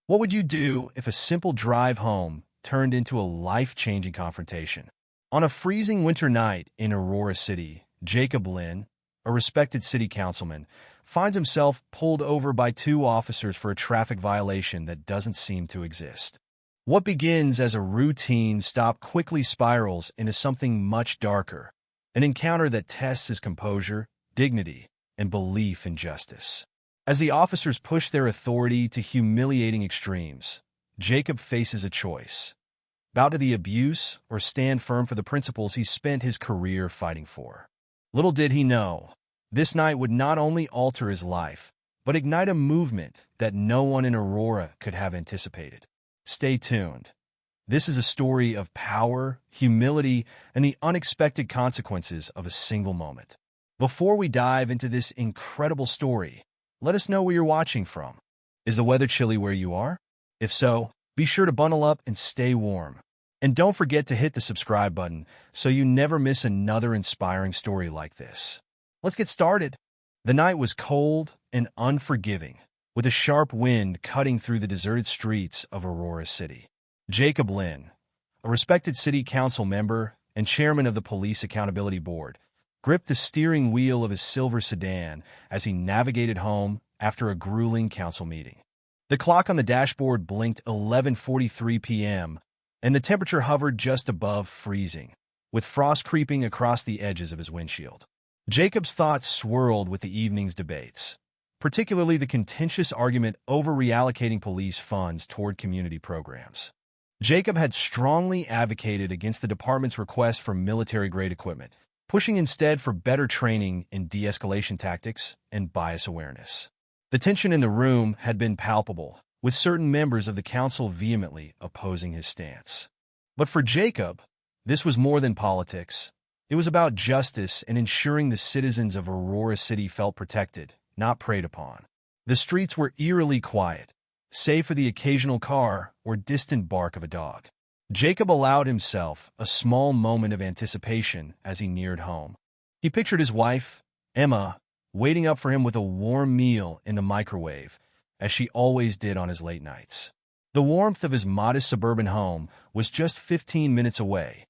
What would you do if a simple drive home turned into a life-changing confrontation? On a freezing winter night in Aurora City, Jacob Lynn, a respected city councilman, finds himself pulled over by two officers for a traffic violation that doesn't seem to exist. What begins as a routine stop quickly spirals into something much darker, an encounter that tests his composure, dignity, and belief in justice. As the officers push their authority to humiliating extremes, Jacob faces a choice: bow to the abuse or stand firm for the principles he spent his career fighting for. Little did he know, this night would not only alter his life, but ignite a movement that no one in Aurora could have anticipated. Stay tuned. This is a story of power, humility, and the unexpected consequences of a single moment. Before we dive into this incredible story, let us know where you're watching from. Is the weather chilly where you are? If so, be sure to bundle up and stay warm. And don't forget to hit the subscribe button so you never miss another inspiring story like this. Let's get started. The night was cold and unforgiving, with a sharp wind cutting through the deserted streets of Aurora City. Jacob Lynn, a respected city council member and chairman of the Police Accountability Board, gripped the steering wheel of his silver sedan as he navigated home after a grueling council meeting. The clock on the dashboard blinked 11:43 p.m., and the temperature hovered just above freezing, with frost creeping across the edges of his windshield. Jacob's thoughts swirled with the evening's debates, particularly the contentious argument over reallocating police funds toward community programs. Jacob had strongly advocated against the department's request for military-grade equipment, pushing instead for better training in de-escalation tactics and bias awareness. The tension in the room had been palpable, with certain members of the council vehemently opposing his stance. But for Jacob, this was more than politics. It was about justice and ensuring the citizens of Aurora City felt protected, not preyed upon. The streets were eerily quiet, save for the occasional car or distant bark of a dog. Jacob allowed himself a small moment of anticipation as he neared home. He pictured his wife, Emma, waiting up for him with a warm meal in the microwave, as she always did on his late nights. The warmth of his modest suburban home was just 15 minutes away,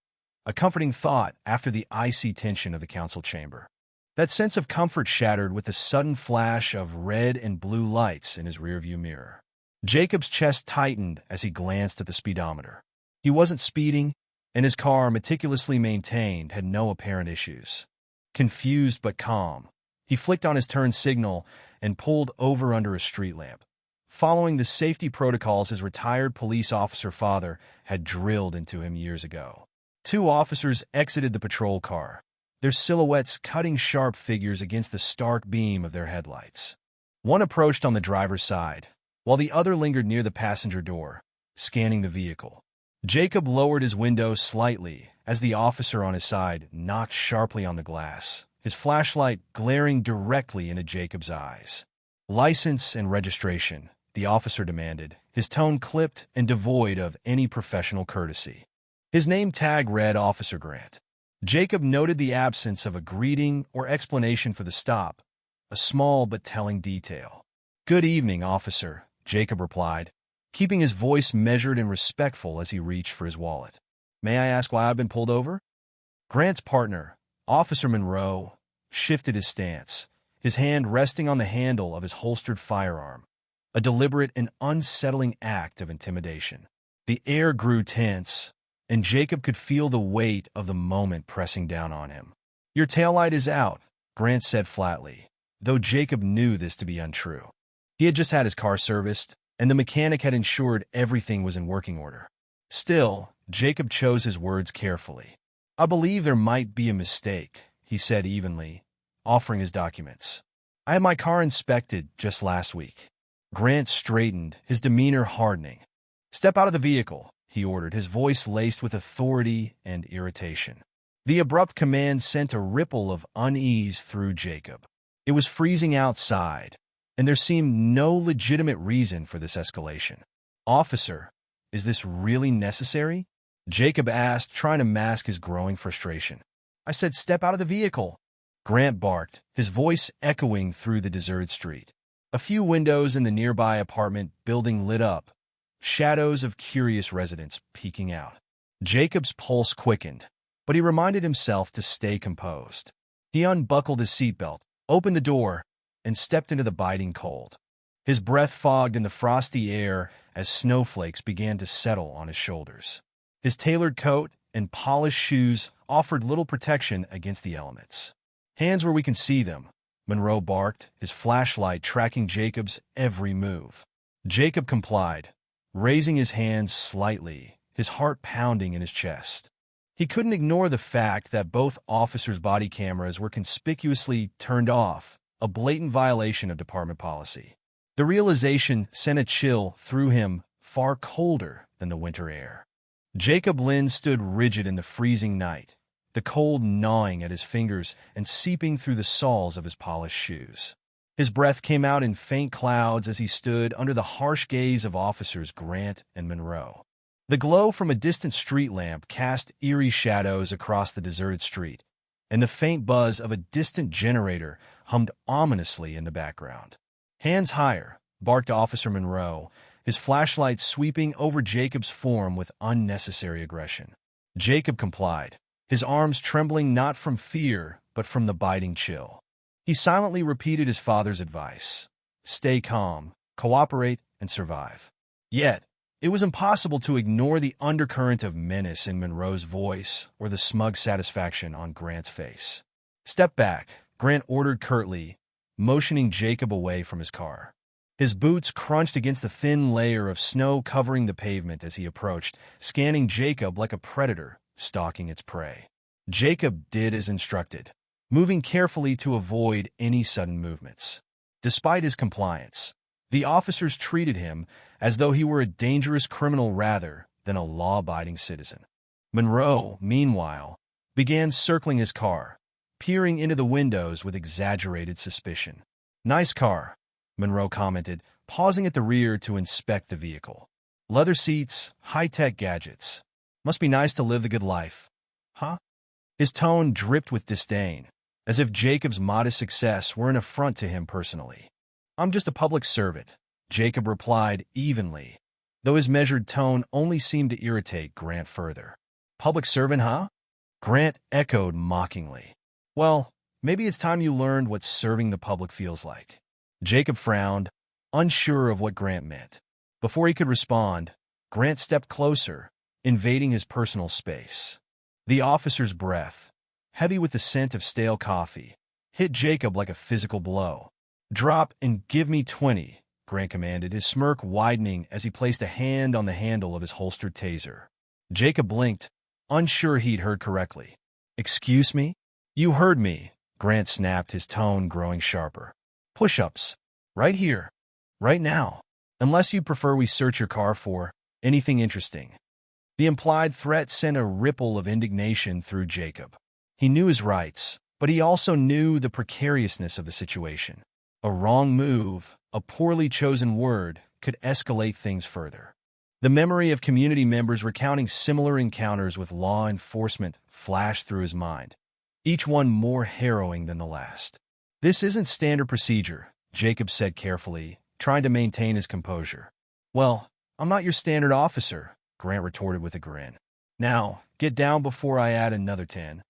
a comforting thought after the icy tension of the council chamber. That sense of comfort shattered with a sudden flash of red and blue lights in his rearview mirror. Jacob's chest tightened as he glanced at the speedometer. He wasn't speeding, and his car, meticulously maintained, had no apparent issues. Confused but calm, he flicked on his turn signal and pulled over under a street lamp, following the safety protocols his retired police officer father had drilled into him years ago. Two officers exited the patrol car, their silhouettes cutting sharp figures against the stark beam of their headlights. One approached on the driver's side, while the other lingered near the passenger door, scanning the vehicle. Jacob lowered his window slightly as the officer on his side knocked sharply on the glass, his flashlight glaring directly into Jacob's eyes. "License and registration," the officer demanded, his tone clipped and devoid of any professional courtesy. His name tag read Officer Grant. Jacob noted the absence of a greeting or explanation for the stop, a small but telling detail. "Good evening, officer," Jacob replied, keeping his voice measured and respectful as he reached for his wallet. "May I ask why I've been pulled over?" Grant's partner, Officer Monroe, shifted his stance, his hand resting on the handle of his holstered firearm, a deliberate and unsettling act of intimidation. The air grew tense, and Jacob could feel the weight of the moment pressing down on him. "Your taillight is out," Grant said flatly, though Jacob knew this to be untrue. He had just had his car serviced, and the mechanic had ensured everything was in working order. Still, Jacob chose his words carefully. "I believe there might be a mistake," he said evenly, offering his documents. "I had my car inspected just last week." Grant straightened, his demeanor hardening. "Step out of the vehicle," he ordered, his voice laced with authority and irritation. The abrupt command sent a ripple of unease through Jacob. It was freezing outside, and there seemed no legitimate reason for this escalation. "Officer, is this really necessary?" Jacob asked, trying to mask his growing frustration. "I said step out of the vehicle," Grant barked, his voice echoing through the deserted street. A few windows in the nearby apartment building lit up, shadows of curious residents peeking out. Jacob's pulse quickened, but he reminded himself to stay composed. He unbuckled his seatbelt, opened the door, and stepped into the biting cold. His breath fogged in the frosty air as snowflakes began to settle on his shoulders. His tailored coat and polished shoes offered little protection against the elements. "Hands where we can see them," Monroe barked, his flashlight tracking Jacob's every move. Jacob complied, raising his hands slightly, his heart pounding in his chest. He couldn't ignore the fact that both officers' body cameras were conspicuously turned off, a blatant violation of department policy. The realization sent a chill through him, far colder than the winter air. Jacob Lynn stood rigid in the freezing night, the cold gnawing at his fingers and seeping through the soles of his polished shoes. His breath came out in faint clouds as he stood under the harsh gaze of officers Grant and Monroe. The glow from a distant street lamp cast eerie shadows across the deserted street, and the faint buzz of a distant generator hummed ominously in the background. "Hands higher," barked Officer Monroe, his flashlight sweeping over Jacob's form with unnecessary aggression. Jacob complied, his arms trembling not from fear, but from the biting chill. He silently repeated his father's advice: stay calm, cooperate, and survive. Yet, it was impossible to ignore the undercurrent of menace in Monroe's voice or the smug satisfaction on Grant's face. "Step back," Grant ordered curtly, motioning Jacob away from his car. His boots crunched against the thin layer of snow covering the pavement as he approached, scanning Jacob like a predator stalking its prey. Jacob did as instructed, moving carefully to avoid any sudden movements. Despite his compliance, the officers treated him as though he were a dangerous criminal rather than a law-abiding citizen. Monroe, meanwhile, began circling his car, peering into the windows with exaggerated suspicion. "Nice car," Monroe commented, pausing at the rear to inspect the vehicle. "Leather seats, high-tech gadgets. Must be nice to live the good life. Huh?" His tone dripped with disdain, as if Jacob's modest success were an affront to him personally. "I'm just a public servant," Jacob replied evenly, though his measured tone only seemed to irritate Grant further. "Public servant, huh?" Grant echoed mockingly. "Well, maybe it's time you learned what serving the public feels like." Jacob frowned, unsure of what Grant meant. Before he could respond, Grant stepped closer, invading his personal space. The officer's breath, heavy with the scent of stale coffee, hit Jacob like a physical blow. "Drop and give me 20, Grant commanded, his smirk widening as he placed a hand on the handle of his holstered taser. Jacob blinked, unsure he'd heard correctly. "Excuse me?" "You heard me," Grant snapped, his tone growing sharper. "Push-ups. Right here. Right now. Unless you prefer we search your car for anything interesting." The implied threat sent a ripple of indignation through Jacob. He knew his rights, but he also knew the precariousness of the situation. A wrong move, a poorly chosen word, could escalate things further. The memory of community members recounting similar encounters with law enforcement flashed through his mind, each one more harrowing than the last. "This isn't standard procedure," Jacob said carefully, trying to maintain his composure. "Well, I'm not your standard officer," Grant retorted with a grin. "Now, get down before I add another 10.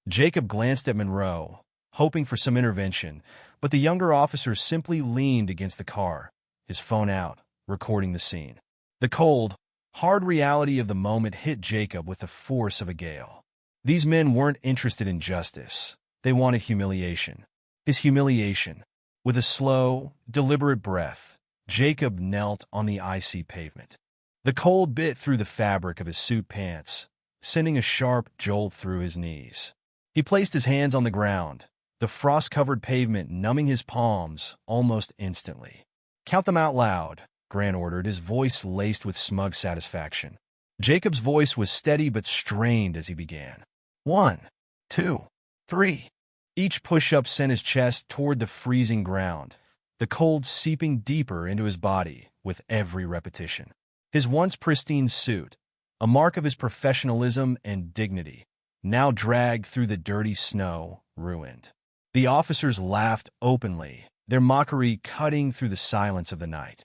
Jacob glanced at Monroe, hoping for some intervention, but the younger officer simply leaned against the car, his phone out, recording the scene. The cold, hard reality of the moment hit Jacob with the force of a gale. These men weren't interested in justice. They wanted humiliation. His humiliation. With a slow, deliberate breath, Jacob knelt on the icy pavement. The cold bit through the fabric of his suit pants, sending a sharp jolt through his knees. He placed his hands on the ground, the frost-covered pavement numbing his palms almost instantly. "Count them out loud," Grant ordered, his voice laced with smug satisfaction. Jacob's voice was steady but strained as he began. 1, 2, 3. Each push-up sent his chest toward the freezing ground, the cold seeping deeper into his body with every repetition. His once pristine suit, a mark of his professionalism and dignity, now dragged through the dirty snow, ruined. The officers laughed openly, their mockery cutting through the silence of the night.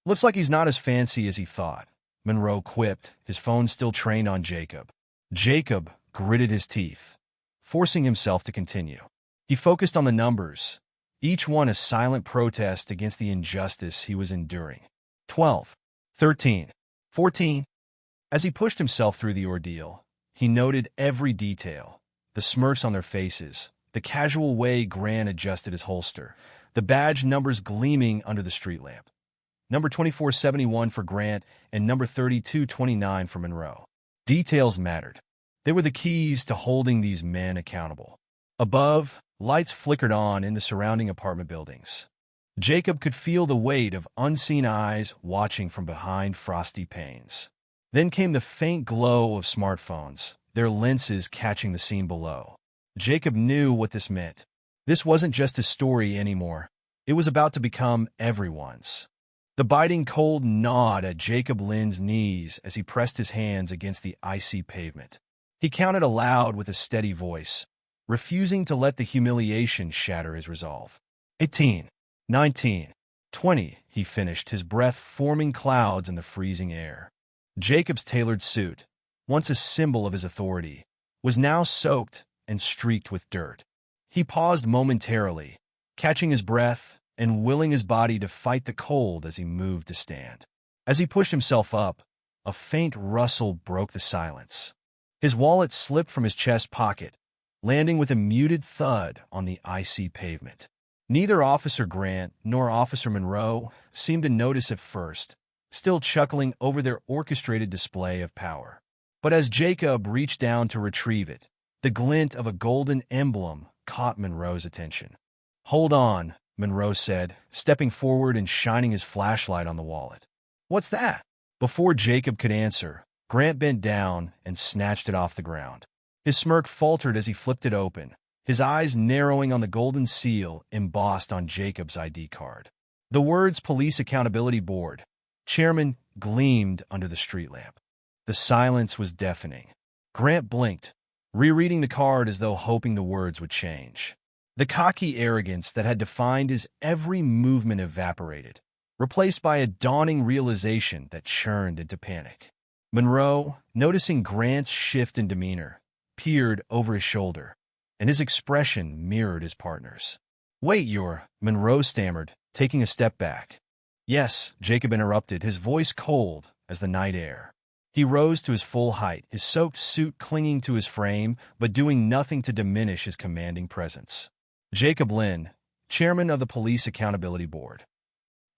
Looks like he's not as fancy as he thought, Monroe quipped, his phone still trained on Jacob. Jacob gritted his teeth, forcing himself to continue. He focused on the numbers, each one a silent protest against the injustice he was enduring. 12, 13, 14. As he pushed himself through the ordeal, he noted every detail, the smirks on their faces, the casual way Grant adjusted his holster, the badge numbers gleaming under the street lamp. Number 2471 for Grant and number 3229 for Monroe. Details mattered. They were the keys to holding these men accountable. Above, lights flickered on in the surrounding apartment buildings. Jacob could feel the weight of unseen eyes watching from behind frosty panes. Then came the faint glow of smartphones, their lenses catching the scene below. Jacob knew what this meant. This wasn't just his story anymore. It was about to become everyone's. The biting cold gnawed at Jacob Lynn's knees as he pressed his hands against the icy pavement. He counted aloud with a steady voice, refusing to let the humiliation shatter his resolve. 18, 19, 20, he finished, his breath forming clouds in the freezing air. Jacob's tailored suit, once a symbol of his authority, was now soaked and streaked with dirt. He paused momentarily, catching his breath and willing his body to fight the cold as he moved to stand. As he pushed himself up, a faint rustle broke the silence. His wallet slipped from his chest pocket, landing with a muted thud on the icy pavement. Neither Officer Grant nor Officer Monroe seemed to notice at first, still chuckling over their orchestrated display of power. But as Jacob reached down to retrieve it, the glint of a golden emblem caught Monroe's attention. "Hold on," Monroe said, stepping forward and shining his flashlight on the wallet. "What's that?" Before Jacob could answer, Grant bent down and snatched it off the ground. His smirk faltered as he flipped it open, his eyes narrowing on the golden seal embossed on Jacob's ID card. The words Police Accountability Board, Chairman, gleamed under the street lamp. The silence was deafening. Grant blinked, rereading the card as though hoping the words would change. The cocky arrogance that had defined his every movement evaporated, replaced by a dawning realization that churned into panic. Monroe, noticing Grant's shift in demeanor, peered over his shoulder, and his expression mirrored his partner's. "Wait, Monroe stammered, taking a step back. "Yes," Jacob interrupted, his voice cold as the night air. He rose to his full height, his soaked suit clinging to his frame, but doing nothing to diminish his commanding presence. "Jacob Lynn, Chairman of the Police Accountability Board."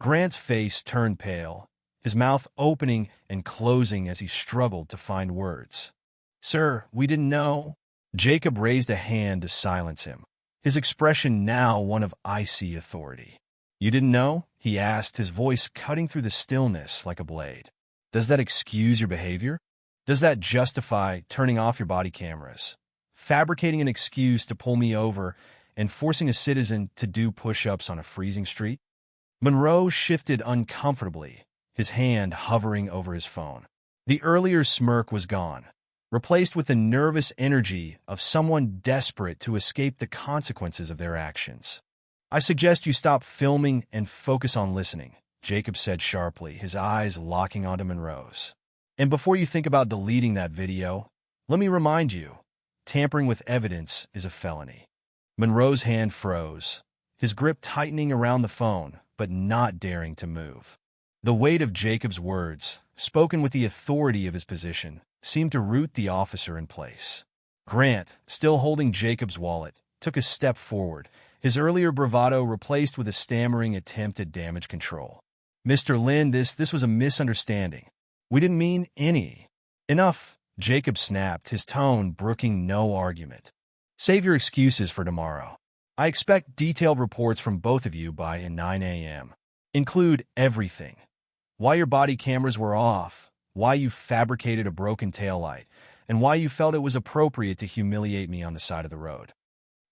Grant's face turned pale, his mouth opening and closing as he struggled to find words. "Sir, we didn't know." Jacob raised a hand to silence him, his expression now one of icy authority. "You didn't know?" he asked, his voice cutting through the stillness like a blade. "Does that excuse your behavior? Does that justify turning off your body cameras, fabricating an excuse to pull me over, and forcing a citizen to do push-ups on a freezing street?" Monroe shifted uncomfortably, his hand hovering over his phone. The earlier smirk was gone, replaced with the nervous energy of someone desperate to escape the consequences of their actions. "I suggest you stop filming and focus on listening," Jacob said sharply, his eyes locking onto Monroe's. "And before you think about deleting that video, let me remind you, tampering with evidence is a felony." Monroe's hand froze, his grip tightening around the phone, but not daring to move. The weight of Jacob's words, spoken with the authority of his position, seemed to root the officer in place. Grant, still holding Jacob's wallet, took a step forward, his earlier bravado replaced with a stammering attempt at damage control. "Mr. Lynn, this was a misunderstanding. We didn't mean any." "Enough," Jacob snapped, his tone brooking no argument. "Save your excuses for tomorrow. I expect detailed reports from both of you by 9 a.m. Include everything. Why your body cameras were off, why you fabricated a broken taillight, and why you felt it was appropriate to humiliate me on the side of the road."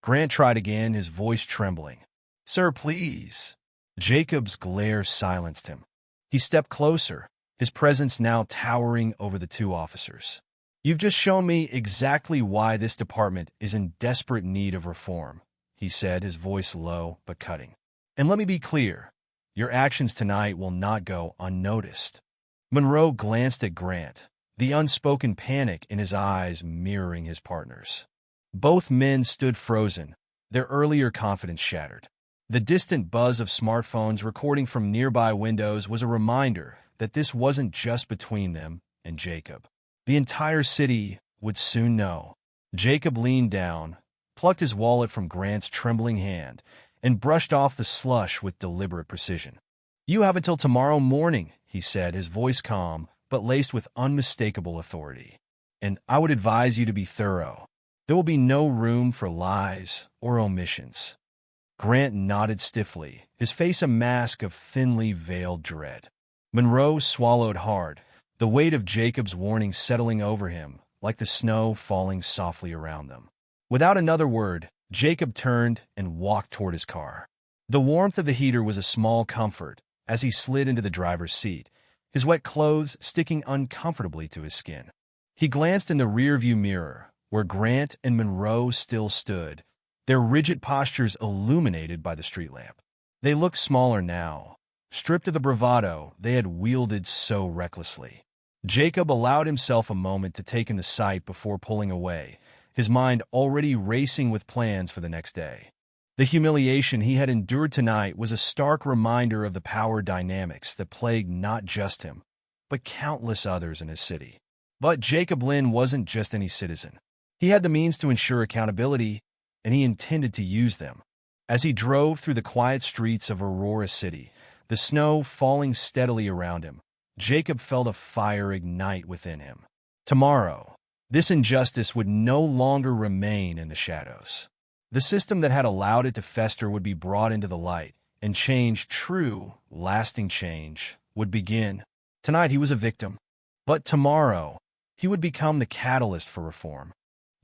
Grant tried again, his voice trembling. "Sir, please." Jacob's glare silenced him. He stepped closer, his presence now towering over the two officers. "You've just shown me exactly why this department is in desperate need of reform," he said, his voice low but cutting. "And let me be clear. Your actions tonight will not go unnoticed. Monroe glanced at Grant, the unspoken panic in his eyes mirroring his partner's. Both men stood frozen, their earlier confidence shattered. The distant buzz of smartphones recording from nearby windows was a reminder that this wasn't just between them and Jacob. The entire city would soon know. Jacob leaned down, plucked his wallet from Grant's trembling hand, and brushed off the slush with deliberate precision. "You have until tomorrow morning," he said, his voice calm, but laced with unmistakable authority. "And I would advise you to be thorough. There will be no room for lies or omissions." Grant nodded stiffly, his face a mask of thinly veiled dread. Monroe swallowed hard, the weight of Jacob's warning settling over him like the snow falling softly around them. Without another word, Jacob turned and walked toward his car. The warmth of the heater was a small comfort as he slid into the driver's seat, his wet clothes sticking uncomfortably to his skin. He glanced in the rearview mirror, where Grant and Monroe still stood, their rigid postures illuminated by the street lamp. They looked smaller now, stripped of the bravado they had wielded so recklessly. Jacob allowed himself a moment to take in the sight before pulling away, his mind already racing with plans for the next day. The humiliation he had endured tonight was a stark reminder of the power dynamics that plagued not just him, but countless others in his city. But Jacob Lynn wasn't just any citizen. He had the means to ensure accountability, and he intended to use them. As he drove through the quiet streets of Aurora City, the snow falling steadily around him, Jacob felt a fire ignite within him. Tomorrow, this injustice would no longer remain in the shadows. The system that had allowed it to fester would be brought into the light, and change, true, lasting change, would begin. Tonight he was a victim, but tomorrow he would become the catalyst for reform.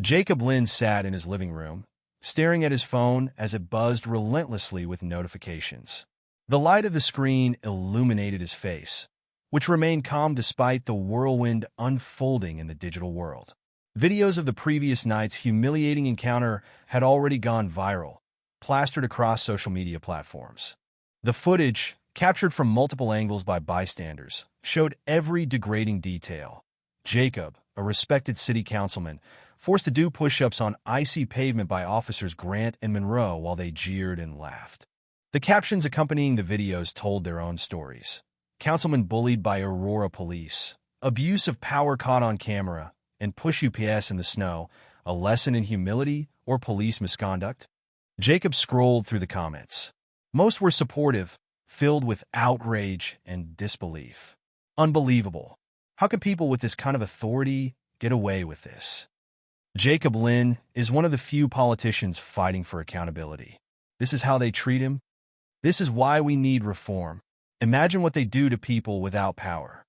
Jacob Lynn sat in his living room, staring at his phone as it buzzed relentlessly with notifications. The light of the screen illuminated his face, which remained calm despite the whirlwind unfolding in the digital world. Videos of the previous night's humiliating encounter had already gone viral, plastered across social media platforms. The footage, captured from multiple angles by bystanders, showed every degrading detail. Jacob, a respected city councilman, forced to do push-ups on icy pavement by officers Grant and Monroe while they jeered and laughed. The captions accompanying the videos told their own stories. Councilman bullied by Aurora police, abuse of power caught on camera, and push UPS in the snow, a lesson in humility or police misconduct? Jacob scrolled through the comments. Most were supportive, filled with outrage and disbelief. Unbelievable. How can people with this kind of authority get away with this? Jacob Lynn is one of the few politicians fighting for accountability. This is how they treat him. This is why we need reform. Imagine what they do to people without power.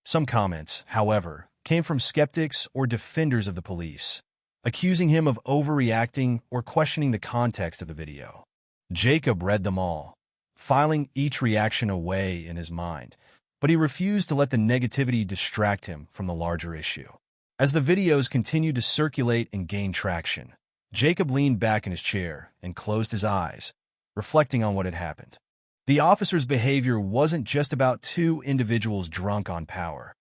Some comments, however, came from skeptics or defenders of the police, accusing him of overreacting or questioning the context of the video. Jacob read them all, filing each reaction away in his mind, but he refused to let the negativity distract him from the larger issue. As the videos continued to circulate and gain traction, Jacob leaned back in his chair and closed his eyes, reflecting on what had happened. The officer's behavior wasn't just about two individuals drunk on power.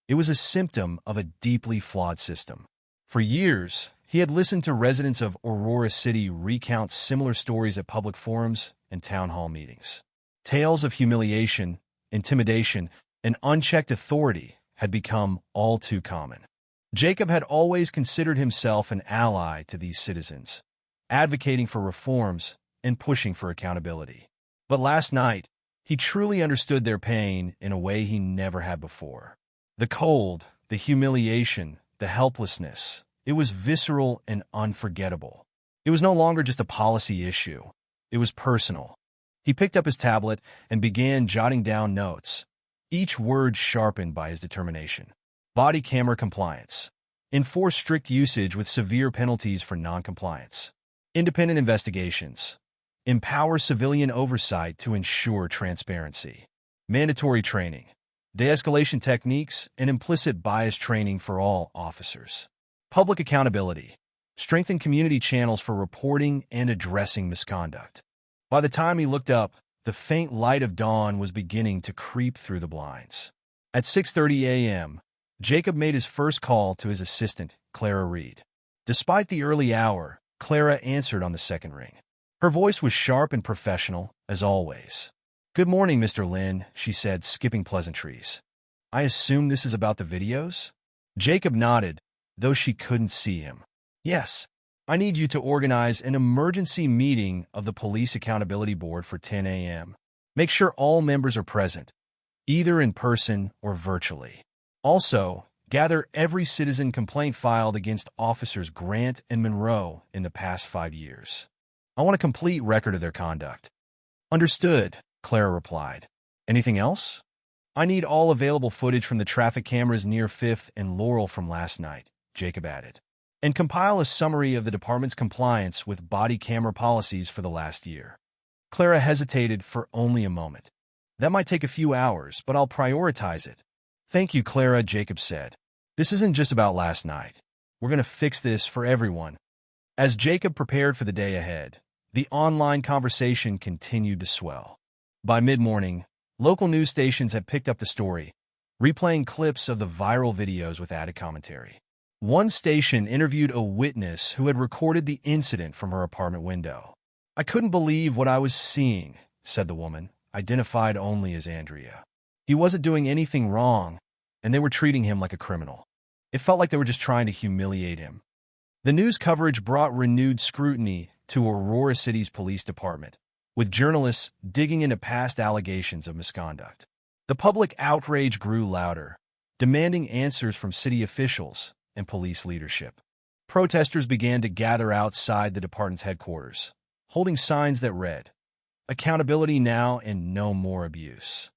It was a symptom of a deeply flawed system. For years, he had listened to residents of Aurora City recount similar stories at public forums and town hall meetings. Tales of humiliation, intimidation, and unchecked authority had become all too common. Jacob had always considered himself an ally to these citizens, advocating for reforms and pushing for accountability. But last night, he truly understood their pain in a way he never had before. The cold, the humiliation, the helplessness, it was visceral and unforgettable. It was no longer just a policy issue. It was personal. He picked up his tablet and began jotting down notes, each word sharpened by his determination. Body camera compliance. Enforce strict usage with severe penalties for noncompliance. Independent investigations. Empower civilian oversight to ensure transparency. Mandatory training. De-escalation techniques and implicit bias training for all officers. Public accountability. Strengthen community channels for reporting and addressing misconduct. By the time he looked up, The faint light of dawn was beginning to creep through the blinds. At 6:30 a.m., Jacob made his first call to his assistant, Clara Reed. Despite the early hour, Clara answered on the second ring. Her voice was sharp and professional, as always. "Good morning, Mr. Lin," she said, skipping pleasantries. "I assume this is about the videos?" Jacob nodded, though she couldn't see him. "Yes. I need you to organize an emergency meeting of the Police Accountability Board for 10 a.m. Make sure all members are present, either in person or virtually. Also, gather every citizen complaint filed against Officers Grant and Monroe in the past 5 years. I want a complete record of their conduct." "Understood," Clara replied. "Anything else?" "I need all available footage from the traffic cameras near 5th and Laurel from last night," Jacob added, "and compile a summary of the department's compliance with body camera policies for the last year." Clara hesitated for only a moment. "That might take a few hours, but I'll prioritize it." "Thank you, Clara," Jacob said. "This isn't just about last night. We're going to fix this for everyone." As Jacob prepared for the day ahead, the online conversation continued to swell. By mid-morning, local news stations had picked up the story, replaying clips of the viral videos with added commentary. One station interviewed a witness who had recorded the incident from her apartment window. "I couldn't believe what I was seeing," said the woman, identified only as Andrea. "He wasn't doing anything wrong, and they were treating him like a criminal. It felt like they were just trying to humiliate him." The news coverage brought renewed scrutiny to Aurora City's police department, with journalists digging into past allegations of misconduct. The public outrage grew louder, demanding answers from city officials and police leadership. Protesters began to gather outside the department's headquarters, holding signs that read, "Accountability now and no more abuse."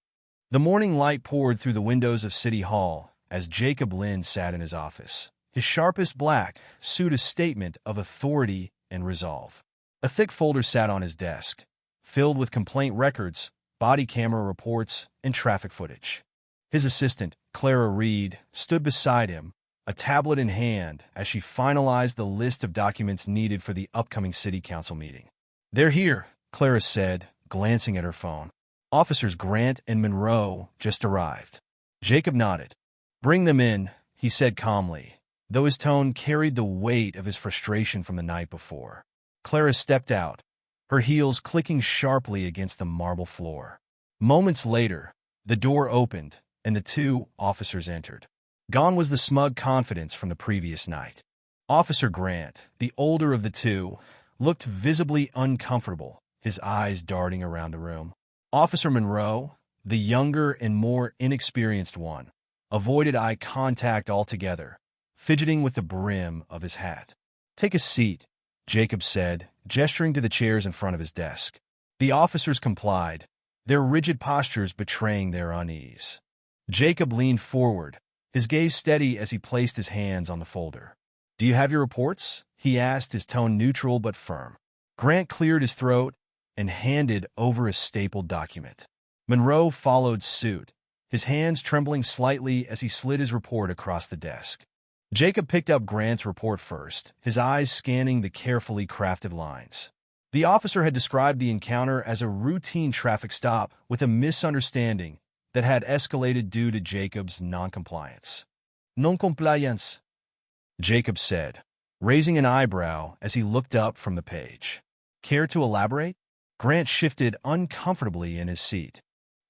The morning light poured through the windows of City Hall as Jacob Lin sat in his office, his sharpest black suit a statement of authority and resolve. A thick folder sat on his desk, filled with complaint records, body camera reports, and traffic footage. His assistant, Clara Reed, stood beside him, a tablet in hand, as she finalized the list of documents needed for the upcoming city council meeting. "They're here," Clara said, glancing at her phone. "Officers Grant and Monroe just arrived." Jacob nodded. "Bring them in," he said calmly, though his tone carried the weight of his frustration from the night before. Clara stepped out, her heels clicking sharply against the marble floor. Moments later, the door opened, and the two officers entered. Gone was the smug confidence from the previous night. Officer Grant, the older of the two, looked visibly uncomfortable, his eyes darting around the room. Officer Monroe, the younger and more inexperienced one, avoided eye contact altogether, fidgeting with the brim of his hat. "Take a seat," Jacob said, gesturing to the chairs in front of his desk. The officers complied, their rigid postures betraying their unease. Jacob leaned forward, his gaze steady as he placed his hands on the folder. "Do you have your reports?" he asked, his tone neutral but firm. Grant cleared his throat and handed over a stapled document. Monroe followed suit, his hands trembling slightly as he slid his report across the desk. Jacob picked up Grant's report first, his eyes scanning the carefully crafted lines. The officer had described the encounter as a routine traffic stop with a misunderstanding that had escalated due to Jacob's noncompliance. "Noncompliance," Jacob said, raising an eyebrow as he looked up from the page. "Care to elaborate?" Grant shifted uncomfortably in his seat.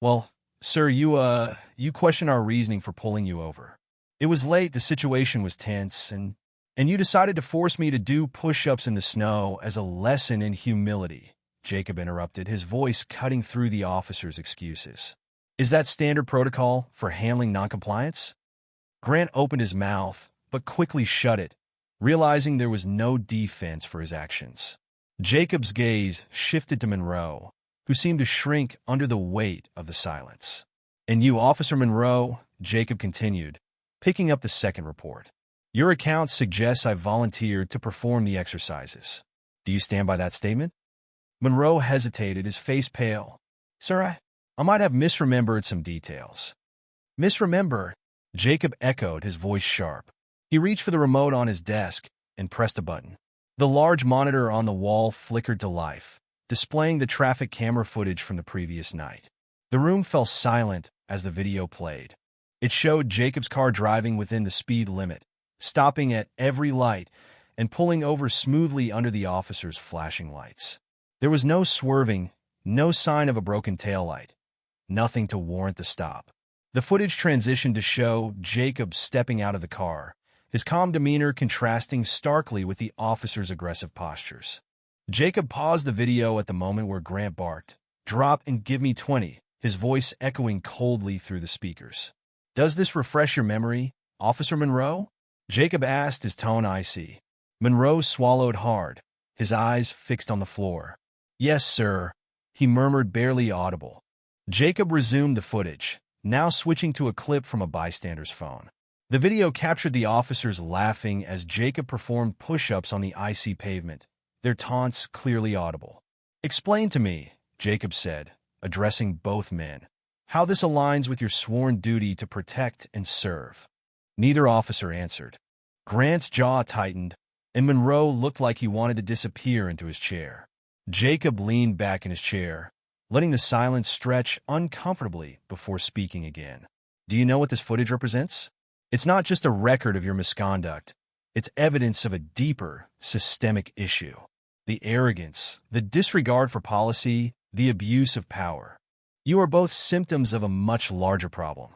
"Well, sir, you question our reasoning for pulling you over. It was late, the situation was tense, and you decided to force me to do push-ups in the snow as a lesson in humility," Jacob interrupted, his voice cutting through the officer's excuses. "Is that standard protocol for handling noncompliance?" Grant opened his mouth, but quickly shut it, realizing there was no defense for his actions. Jacob's gaze shifted to Monroe, who seemed to shrink under the weight of the silence. "And you, Officer Monroe," Jacob continued, picking up the second report. "Your account suggests I volunteered to perform the exercises. Do you stand by that statement?" Monroe hesitated, his face pale. "Sir, I might have misremembered some details." "Misremember?" Jacob echoed, his voice sharp. He reached for the remote on his desk and pressed a button. The large monitor on the wall flickered to life, displaying the traffic camera footage from the previous night. The room fell silent as the video played. It showed Jacob's car driving within the speed limit, stopping at every light and pulling over smoothly under the officer's flashing lights. There was no swerving, no sign of a broken taillight, nothing to warrant the stop. The footage transitioned to show Jacob stepping out of the car, his calm demeanor contrasting starkly with the officer's aggressive postures. Jacob paused the video at the moment where Grant barked, "Drop and give me 20, his voice echoing coldly through the speakers. "Does this refresh your memory, Officer Monroe?" Jacob asked, his tone icy. Monroe swallowed hard, his eyes fixed on the floor. "Yes, sir," he murmured, barely audible. Jacob resumed the footage, now switching to a clip from a bystander's phone. The video captured the officers laughing as Jacob performed push-ups on the icy pavement, their taunts clearly audible. "Explain to me," Jacob said, addressing both men, "how this aligns with your sworn duty to protect and serve." Neither officer answered. Grant's jaw tightened, and Monroe looked like he wanted to disappear into his chair. Jacob leaned back in his chair, letting the silence stretch uncomfortably before speaking again. "Do you know what this footage represents? It's not just a record of your misconduct. It's evidence of a deeper, systemic issue. The arrogance, the disregard for policy, the abuse of power. You are both symptoms of a much larger problem."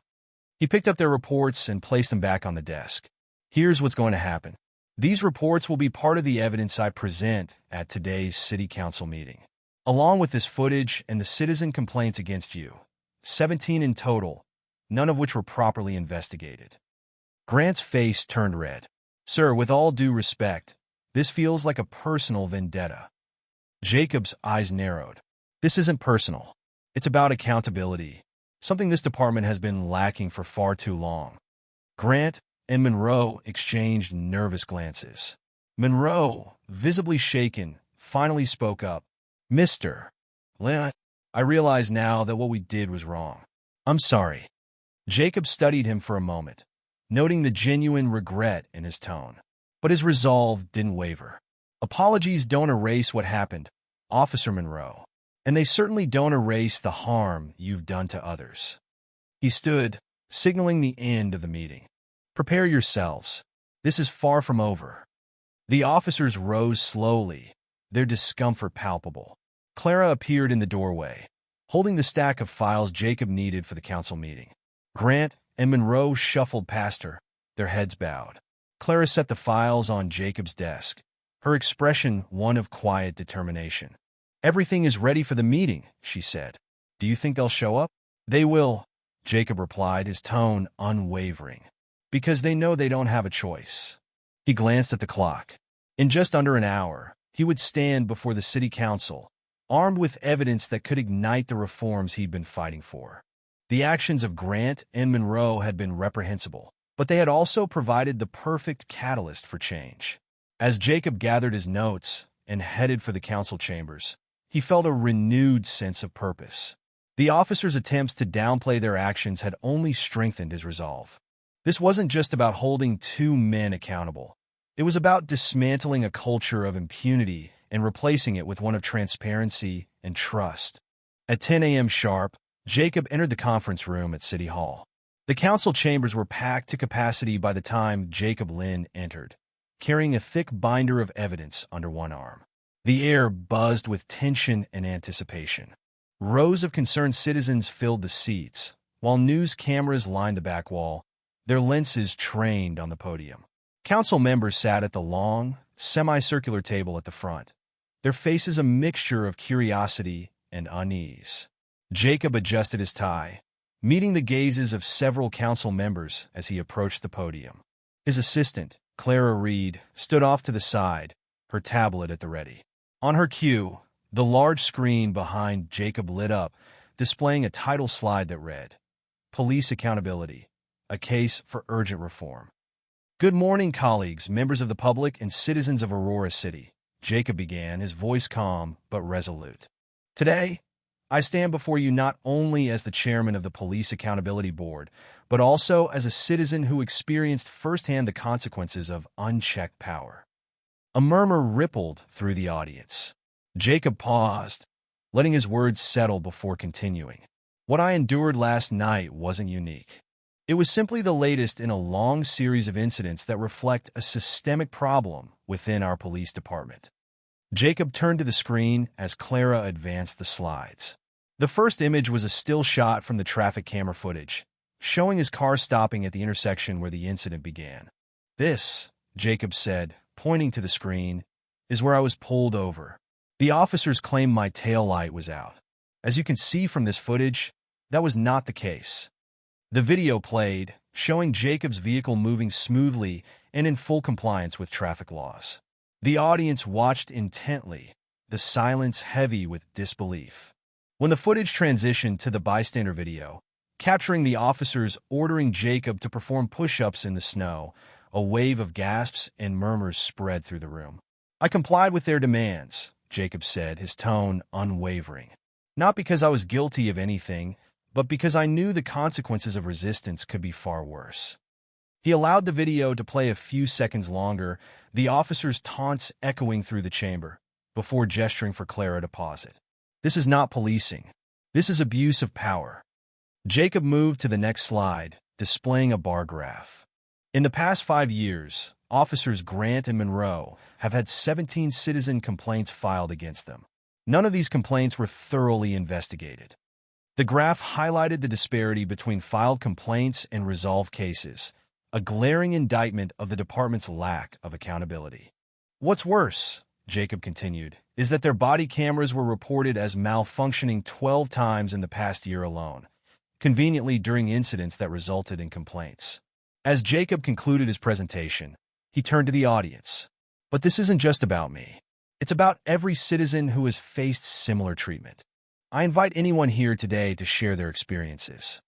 He picked up their reports and placed them back on the desk. "Here's what's going to happen. These reports will be part of the evidence I present at today's City Council meeting, along with this footage and the citizen complaints against you, 17 in total, none of which were properly investigated." Grant's face turned red. "Sir, with all due respect, this feels like a personal vendetta." Jacob's eyes narrowed. "This isn't personal. It's about accountability, something this department has been lacking for far too long." Grant and Monroe exchanged nervous glances. Monroe, visibly shaken, finally spoke up. "Mr. Lynn, I realize now that what we did was wrong. I'm sorry." Jacob studied him for a moment, noting the genuine regret in his tone. But his resolve didn't waver. "Apologies don't erase what happened, Officer Monroe, and they certainly don't erase the harm you've done to others." He stood, signaling the end of the meeting. "Prepare yourselves. This is far from over." The officers rose slowly, their discomfort palpable. Clara appeared in the doorway, holding the stack of files Jacob needed for the council meeting. Grant and Monroe shuffled past her, their heads bowed. Clara set the files on Jacob's desk, her expression one of quiet determination. "Everything is ready for the meeting," she said. "Do you think they'll show up?" "They will," Jacob replied, his tone unwavering. "Because they know they don't have a choice." He glanced at the clock. In just under an hour, he would stand before the city council, armed with evidence that could ignite the reforms he'd been fighting for. The actions of Grant and Monroe had been reprehensible, but they had also provided the perfect catalyst for change. As Jacob gathered his notes and headed for the council chambers, he felt a renewed sense of purpose. The officers' attempts to downplay their actions had only strengthened his resolve. This wasn't just about holding two men accountable. It was about dismantling a culture of impunity and replacing it with one of transparency and trust. At 10 a.m. sharp, Jacob entered the conference room at City Hall. The council chambers were packed to capacity by the time Jacob Lynn entered, carrying a thick binder of evidence under one arm. The air buzzed with tension and anticipation. Rows of concerned citizens filled the seats, while news cameras lined the back wall, their lenses trained on the podium. Council members sat at the long, semicircular table at the front, their faces a mixture of curiosity and unease. Jacob adjusted his tie, meeting the gazes of several council members as he approached the podium. His assistant, Clara Reed, stood off to the side, her tablet at the ready. On her cue, the large screen behind Jacob lit up, displaying a title slide that read, "Police Accountability, a Case for Urgent Reform." "Good morning, colleagues, members of the public, and citizens of Aurora City," Jacob began, his voice calm but resolute. "Today, I stand before you not only as the chairman of the Police Accountability Board, but also as a citizen who experienced firsthand the consequences of unchecked power." A murmur rippled through the audience. Jacob paused, letting his words settle before continuing. What I endured last night wasn't unique. It was simply the latest in a long series of incidents that reflect a systemic problem within our police department. Jacob turned to the screen as Clara advanced the slides. The first image was a still shot from the traffic camera footage, showing his car stopping at the intersection where the incident began. "This," Jacob said, pointing to the screen, "is where I was pulled over. The officers claimed my taillight was out. As you can see from this footage, that was not the case." The video played, showing Jacob's vehicle moving smoothly and in full compliance with traffic laws. The audience watched intently, the silence heavy with disbelief. When the footage transitioned to the bystander video, capturing the officers ordering Jacob to perform push-ups in the snow, a wave of gasps and murmurs spread through the room. "I complied with their demands," Jacob said, his tone unwavering. "Not because I was guilty of anything, but because I knew the consequences of resistance could be far worse." He allowed the video to play a few seconds longer, the officer's taunts echoing through the chamber, before gesturing for Clara to pause it. "This is not policing. This is abuse of power." Jacob moved to the next slide, displaying a bar graph. In the past 5 years, Officers Grant and Monroe have had 17 citizen complaints filed against them. None of these complaints were thoroughly investigated. The graph highlighted the disparity between filed complaints and resolved cases, a glaring indictment of the department's lack of accountability. "What's worse," Jacob continued, "is that their body cameras were reported as malfunctioning 12 times in the past year alone, conveniently during incidents that resulted in complaints." As Jacob concluded his presentation, he turned to the audience. "But this isn't just about me. It's about every citizen who has faced similar treatment. I invite anyone here today to share their experiences."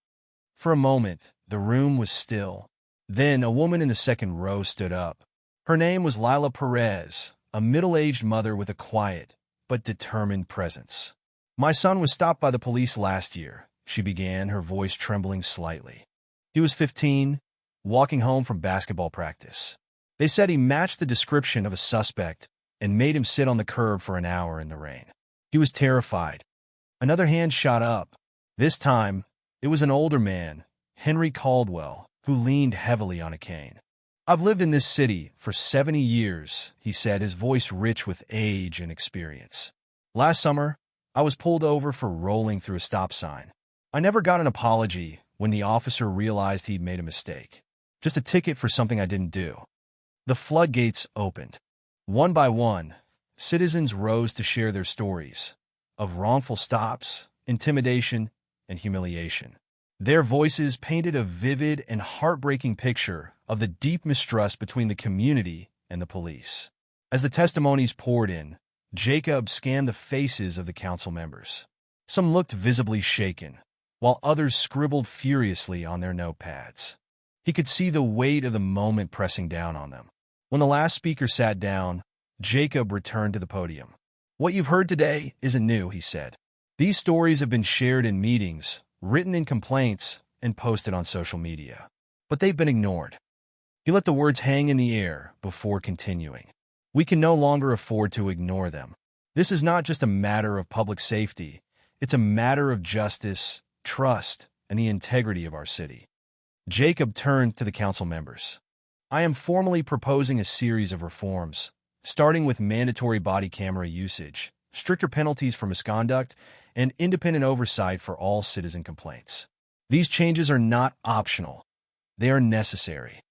For a moment, the room was still. Then a woman in the second row stood up. Her name was Lila Perez, a middle-aged mother with a quiet but determined presence. "My son was stopped by the police last year," she began, her voice trembling slightly. "He was 15, walking home from basketball practice. They said he matched the description of a suspect and made him sit on the curb for an hour in the rain. He was terrified." Another hand shot up. This time, it was an older man, Henry Caldwell, who leaned heavily on a cane. "I've lived in this city for 70 years, he said, his voice rich with age and experience. "Last summer, I was pulled over for rolling through a stop sign. I never got an apology when the officer realized he'd made a mistake. Just a ticket for something I didn't do." The floodgates opened. One by one, citizens rose to share their stories of wrongful stops, intimidation, and humiliation. Their voices painted a vivid and heartbreaking picture of the deep mistrust between the community and the police. As the testimonies poured in, Jacob scanned the faces of the council members. Some looked visibly shaken, while others scribbled furiously on their notepads. He could see the weight of the moment pressing down on them. When the last speaker sat down, Jacob returned to the podium. "What you've heard today isn't new," he said. "These stories have been shared in meetings, written in complaints, and posted on social media. But they've been ignored." He let the words hang in the air before continuing. "We can no longer afford to ignore them. This is not just a matter of public safety. It's a matter of justice, trust, and the integrity of our city." Jacob turned to the council members. "I am formally proposing a series of reforms, starting with mandatory body camera usage, stricter penalties for misconduct, and independent oversight for all citizen complaints. These changes are not optional. They are necessary."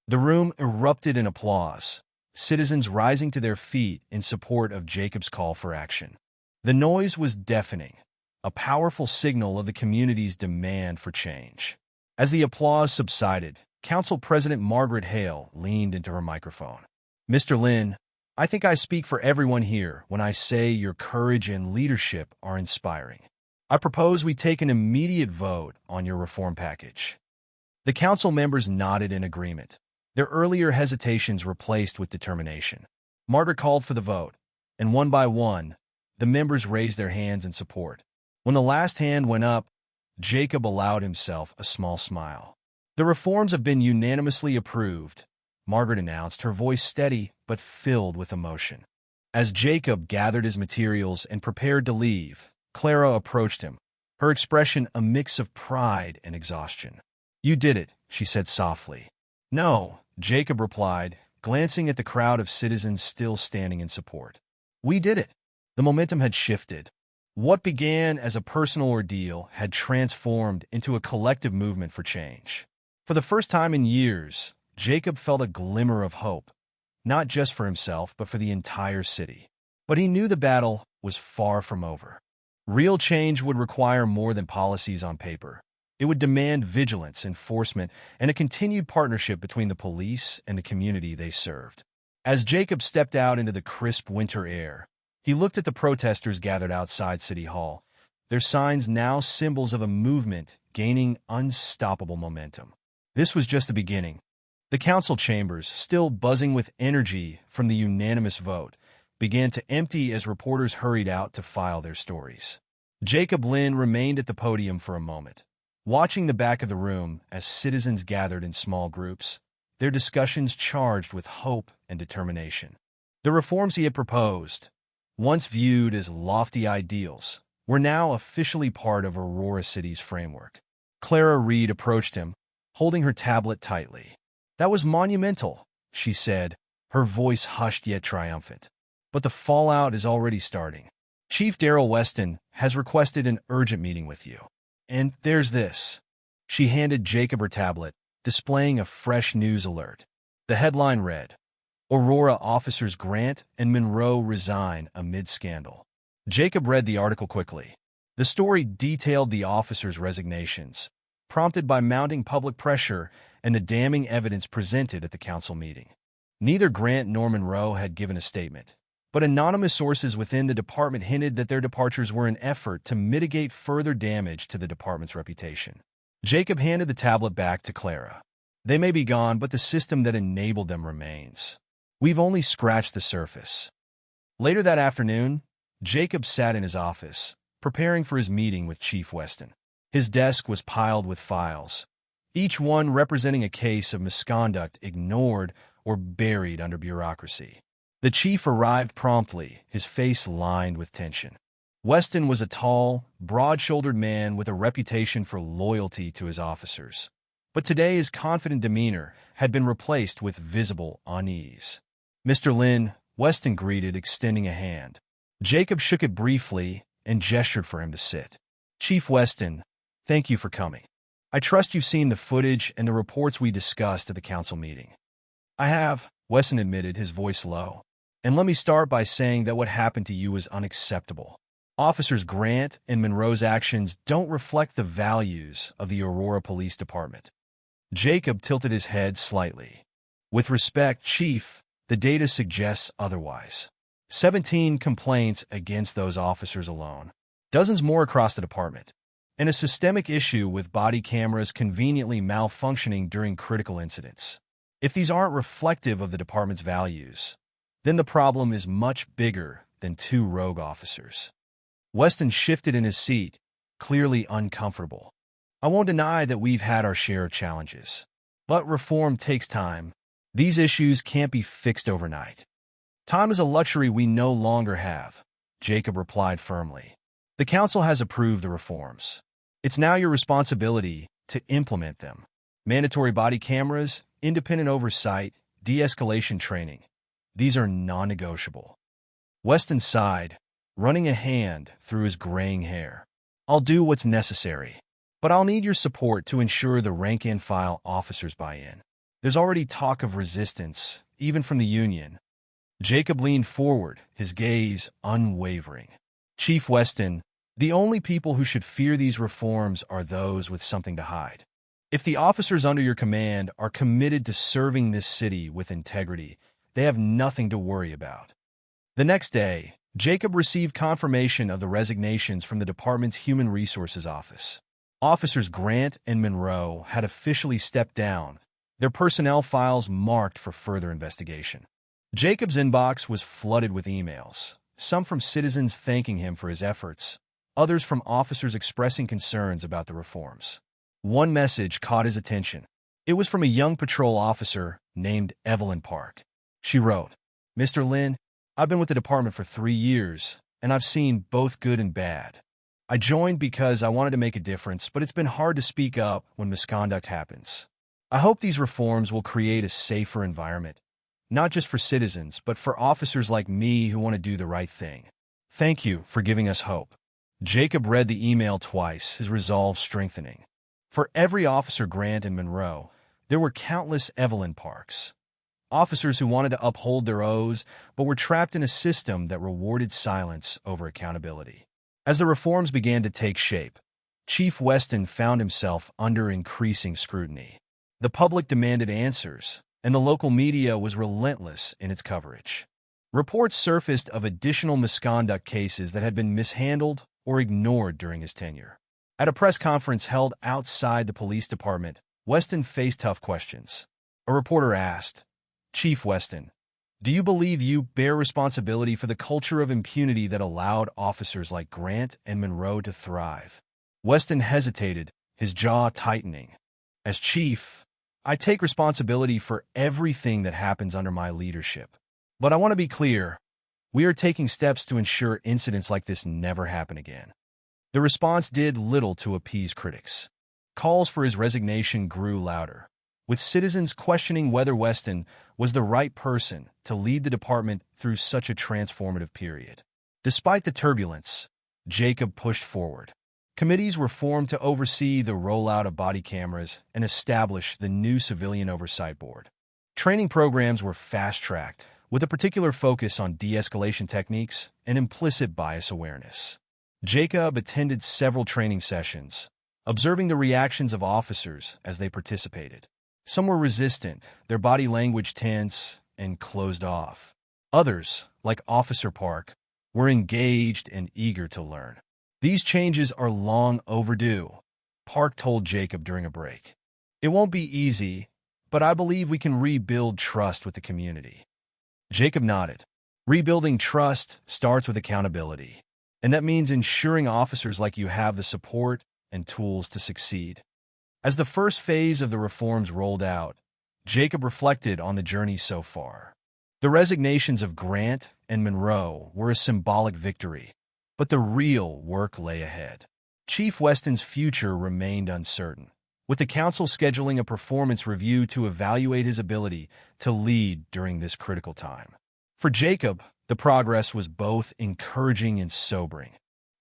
The room erupted in applause, citizens rising to their feet in support of Jacob's call for action. The noise was deafening, a powerful signal of the community's demand for change. As the applause subsided, Council President Margaret Hale leaned into her microphone. "Mr. Lynn, I think I speak for everyone here when I say your courage and leadership are inspiring. I propose we take an immediate vote on your reform package." The council members nodded in agreement, their earlier hesitations replaced with determination. Margaret called for the vote, and one by one, the members raised their hands in support. When the last hand went up, Jacob allowed himself a small smile. "The reforms have been unanimously approved," Margaret announced, her voice steady but filled with emotion. As Jacob gathered his materials and prepared to leave, Clara approached him, her expression a mix of pride and exhaustion. "You did it," she said softly. "No," Jacob replied, glancing at the crowd of citizens still standing in support. "We did it." The momentum had shifted. What began as a personal ordeal had transformed into a collective movement for change. For the first time in years, Jacob felt a glimmer of hope, not just for himself, but for the entire city. But he knew the battle was far from over. Real change would require more than policies on paper. It would demand vigilance, enforcement, and a continued partnership between the police and the community they served. As Jacob stepped out into the crisp winter air, he looked at the protesters gathered outside City Hall, their signs now symbols of a movement gaining unstoppable momentum. This was just the beginning. The council chambers, still buzzing with energy from the unanimous vote, began to empty as reporters hurried out to file their stories. Jacob Lynn remained at the podium for a moment, watching the back of the room as citizens gathered in small groups, their discussions charged with hope and determination. The reforms he had proposed, once viewed as lofty ideals, were now officially part of Aurora City's framework. Clara Reed approached him, holding her tablet tightly. "That was monumental," she said, her voice hushed yet triumphant. "But the fallout is already starting. Chief Darrell Weston has requested an urgent meeting with you. And there's this." She handed Jacob her tablet, displaying a fresh news alert. The headline read, "Aurora Officers Grant and Monroe resign amid scandal." Jacob read the article quickly. The story detailed the officers' resignations, prompted by mounting public pressure and the damning evidence presented at the council meeting. Neither Grant nor Monroe had given a statement, but anonymous sources within the department hinted that their departures were an effort to mitigate further damage to the department's reputation. Jacob handed the tablet back to Clara. "They may be gone, but the system that enabled them remains. We've only scratched the surface." Later that afternoon, Jacob sat in his office, preparing for his meeting with Chief Weston. His desk was piled with files, each one representing a case of misconduct ignored or buried under bureaucracy. The chief arrived promptly, his face lined with tension. Weston was a tall, broad-shouldered man with a reputation for loyalty to his officers. But today his confident demeanor had been replaced with visible unease. "Mr. Lynn," Weston greeted, extending a hand. Jacob shook it briefly and gestured for him to sit. "Chief Weston, thank you for coming. I trust you've seen the footage and the reports we discussed at the council meeting." "I have," Weston admitted, his voice low. "And let me start by saying that what happened to you is unacceptable. Officers Grant and Monroe's actions don't reflect the values of the Aurora Police Department." Jacob tilted his head slightly. "With respect, Chief, the data suggests otherwise. 17 complaints against those officers alone. Dozens more across the department. And a systemic issue with body cameras conveniently malfunctioning during critical incidents. If these aren't reflective of the department's values, then the problem is much bigger than 2 rogue officers." Weston shifted in his seat, clearly uncomfortable. "I won't deny that we've had our share of challenges. But reform takes time. These issues can't be fixed overnight." "Time is a luxury we no longer have," Jacob replied firmly. "The council has approved the reforms. It's now your responsibility to implement them. Mandatory body cameras, independent oversight, de-escalation training. These are non-negotiable." Weston sighed, running a hand through his graying hair. "I'll do what's necessary, but I'll need your support to ensure the rank-and-file officers buy in. There's already talk of resistance, even from the union." Jacob leaned forward, his gaze unwavering. "Chief Weston, the only people who should fear these reforms are those with something to hide. If the officers under your command are committed to serving this city with integrity, they have nothing to worry about." The next day, Jacob received confirmation of the resignations from the department's Human Resources Office. Officers Grant and Monroe had officially stepped down, their personnel files marked for further investigation. Jacob's inbox was flooded with emails, some from citizens thanking him for his efforts, others from officers expressing concerns about the reforms. One message caught his attention. It was from a young patrol officer named Evelyn Park. She wrote, "Mr. Lynn, I've been with the department for 3 years, and I've seen both good and bad. I joined because I wanted to make a difference, but it's been hard to speak up when misconduct happens. I hope these reforms will create a safer environment, not just for citizens, but for officers like me who want to do the right thing. Thank you for giving us hope. Jacob read the email twice, his resolve strengthening. For every officer Grant and Monroe, there were countless Evelyn Parks. Officers who wanted to uphold their oaths, but were trapped in a system that rewarded silence over accountability. As the reforms began to take shape, Chief Weston found himself under increasing scrutiny. The public demanded answers, and the local media was relentless in its coverage. Reports surfaced of additional misconduct cases that had been mishandled or ignored during his tenure. At a press conference held outside the police department, Weston faced tough questions. A reporter asked, "Chief Weston, do you believe you bear responsibility for the culture of impunity that allowed officers like Grant and Monroe to thrive?" Weston hesitated, his jaw tightening. "As chief, I take responsibility for everything that happens under my leadership. But I want to be clear, we are taking steps to ensure incidents like this never happen again." The response did little to appease critics. Calls for his resignation grew louder, with citizens questioning whether Weston was the right person to lead the department through such a transformative period. Despite the turbulence, Jacob pushed forward. Committees were formed to oversee the rollout of body cameras and establish the new Civilian Oversight Board. Training programs were fast-tracked, with a particular focus on de-escalation techniques and implicit bias awareness. Jacob attended several training sessions, observing the reactions of officers as they participated. Some were resistant, their body language tense and closed off. Others, like Officer Park, were engaged and eager to learn. "These changes are long overdue," Park told Jacob during a break. "It won't be easy, but I believe we can rebuild trust with the community." Jacob nodded. Rebuilding trust starts with accountability, and that means ensuring officers like you have the support and tools to succeed. As the first phase of the reforms rolled out, Jacob reflected on the journey so far. The resignations of Grant and Monroe were a symbolic victory, but the real work lay ahead. Chief Weston's future remained uncertain, with the council scheduling a performance review to evaluate his ability to lead during this critical time. For Jacob, the progress was both encouraging and sobering.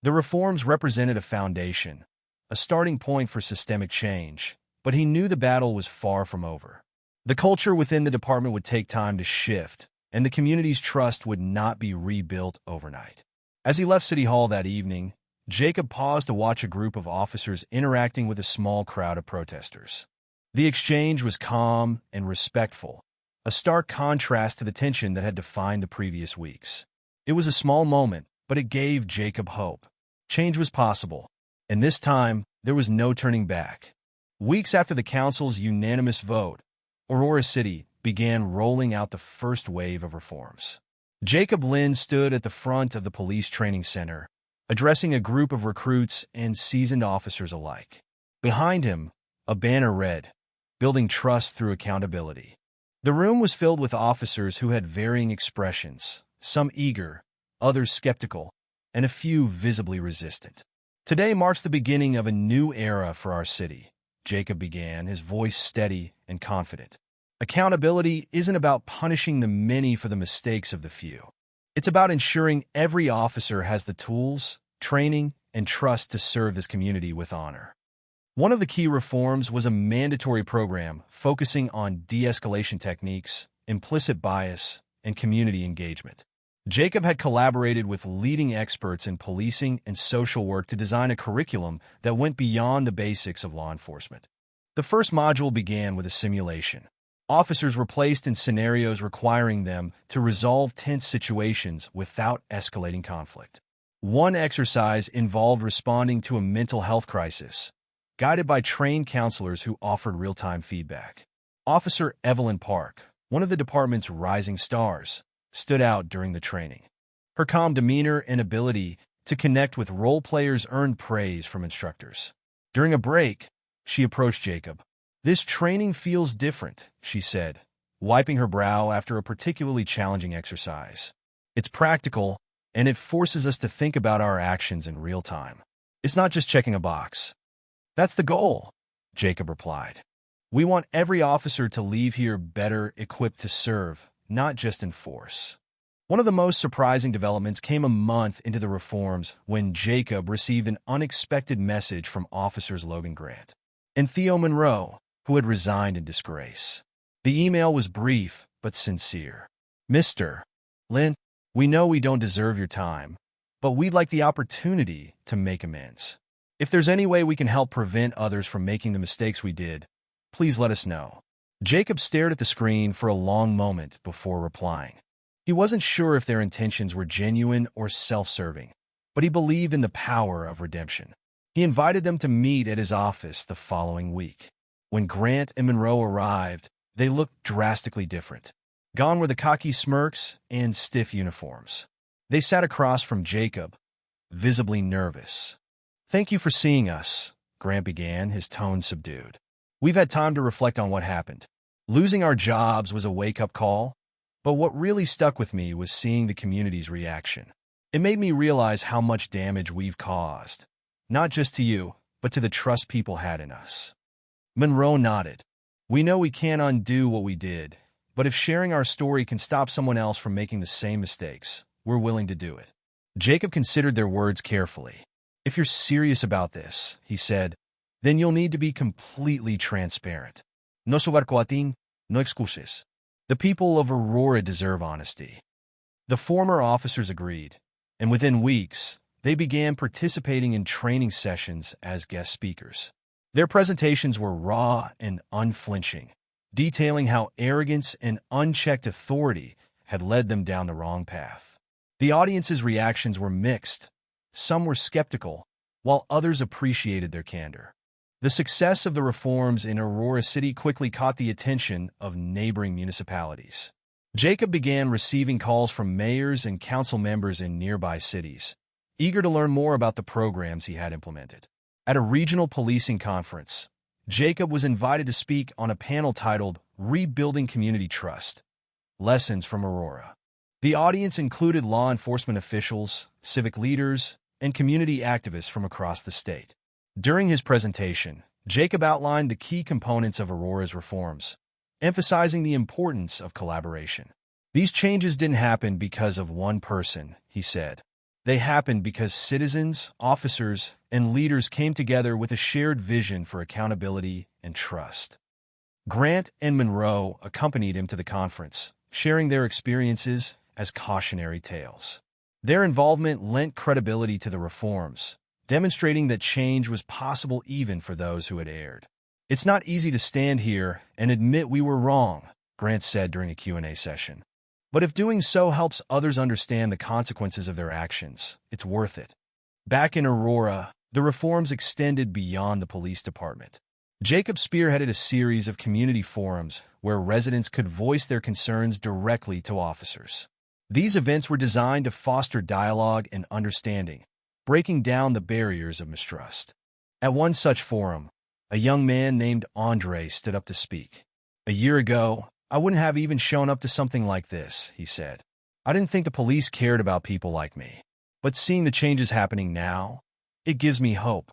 The reforms represented a foundation, a starting point for systemic change, but he knew the battle was far from over. The culture within the department would take time to shift, and the community's trust would not be rebuilt overnight. As he left City Hall that evening, Jacob paused to watch a group of officers interacting with a small crowd of protesters. The exchange was calm and respectful, a stark contrast to the tension that had defined the previous weeks. It was a small moment, but it gave Jacob hope. Change was possible, and this time there was no turning back. Weeks after the council's unanimous vote, Aurora City began rolling out the first wave of reforms. Jacob Lynn stood at the front of the police training center, addressing a group of recruits and seasoned officers alike. Behind him, a banner read, "Building Trust Through Accountability." The room was filled with officers who had varying expressions, some eager, others skeptical, and a few visibly resistant. "Today marks the beginning of a new era for our city," Jacob began, his voice steady and confident. "Accountability isn't about punishing the many for the mistakes of the few. It's about ensuring every officer has the tools, training, and trust to serve this community with honor." One of the key reforms was a mandatory program focusing on de-escalation techniques, implicit bias, and community engagement. Jacob had collaborated with leading experts in policing and social work to design a curriculum that went beyond the basics of law enforcement. The first module began with a simulation. Officers were placed in scenarios requiring them to resolve tense situations without escalating conflict. One exercise involved responding to a mental health crisis, guided by trained counselors who offered real-time feedback. Officer Evelyn Park, one of the department's rising stars, stood out during the training. Her calm demeanor and ability to connect with role players earned praise from instructors. During a break, she approached Jacob. "This training feels different," she said, wiping her brow after a particularly challenging exercise. It's practical, and it forces us to think about our actions in real time. It's not just checking a box. That's the goal, Jacob replied. We want every officer to leave here better equipped to serve, not just enforce. One of the most surprising developments came a month into the reforms when Jacob received an unexpected message from officers Logan Grant and Theo Monroe, who had resigned in disgrace. The email was brief but sincere. Mr. Lynn, we know we don't deserve your time, but we'd like the opportunity to make amends. If there's any way we can help prevent others from making the mistakes we did, please let us know. Jacob stared at the screen for a long moment before replying. He wasn't sure if their intentions were genuine or self-serving, but he believed in the power of redemption. He invited them to meet at his office the following week. When Grant and Monroe arrived, they looked drastically different. Gone were the cocky smirks and stiff uniforms. They sat across from Jacob, visibly nervous. "Thank you for seeing us," Grant began, his tone subdued. "We've had time to reflect on what happened. Losing our jobs was a wake-up call, but what really stuck with me was seeing the community's reaction. It made me realize how much damage we've caused, not just to you, but to the trust people had in us." Monroe nodded. "We know we can't undo what we did, but if sharing our story can stop someone else from making the same mistakes, we're willing to do it." Jacob considered their words carefully. "If you're serious about this," he said, "then you'll need to be completely transparent. No sugarcoating, no excuses. The people of Aurora deserve honesty." The former officers agreed, and within weeks, they began participating in training sessions as guest speakers. Their presentations were raw and unflinching, detailing how arrogance and unchecked authority had led them down the wrong path. The audience's reactions were mixed. Some were skeptical, while others appreciated their candor. The success of the reforms in Aurora City quickly caught the attention of neighboring municipalities. Jacob began receiving calls from mayors and council members in nearby cities, eager to learn more about the programs he had implemented. At a regional policing conference, Jacob was invited to speak on a panel titled "Rebuilding Community Trust: Lessons from Aurora." The audience included law enforcement officials, civic leaders, and community activists from across the state. During his presentation, Jacob outlined the key components of Aurora's reforms, emphasizing the importance of collaboration. "These changes didn't happen because of one person," he said. "They happened because citizens, officers, and leaders came together with a shared vision for accountability and trust." Grant and Monroe accompanied him to the conference, sharing their experiences as cautionary tales. Their involvement lent credibility to the reforms, demonstrating that change was possible even for those who had erred. "It's not easy to stand here and admit we were wrong," Grant said during a Q&A session. "But if doing so helps others understand the consequences of their actions, it's worth it." Back in Aurora, the reforms extended beyond the police department. Jacob spearheaded a series of community forums where residents could voice their concerns directly to officers. These events were designed to foster dialogue and understanding, breaking down the barriers of mistrust. At one such forum, a young man named Andre stood up to speak. "A year ago, I wouldn't have even shown up to something like this," he said. "I didn't think the police cared about people like me. But seeing the changes happening now, it gives me hope."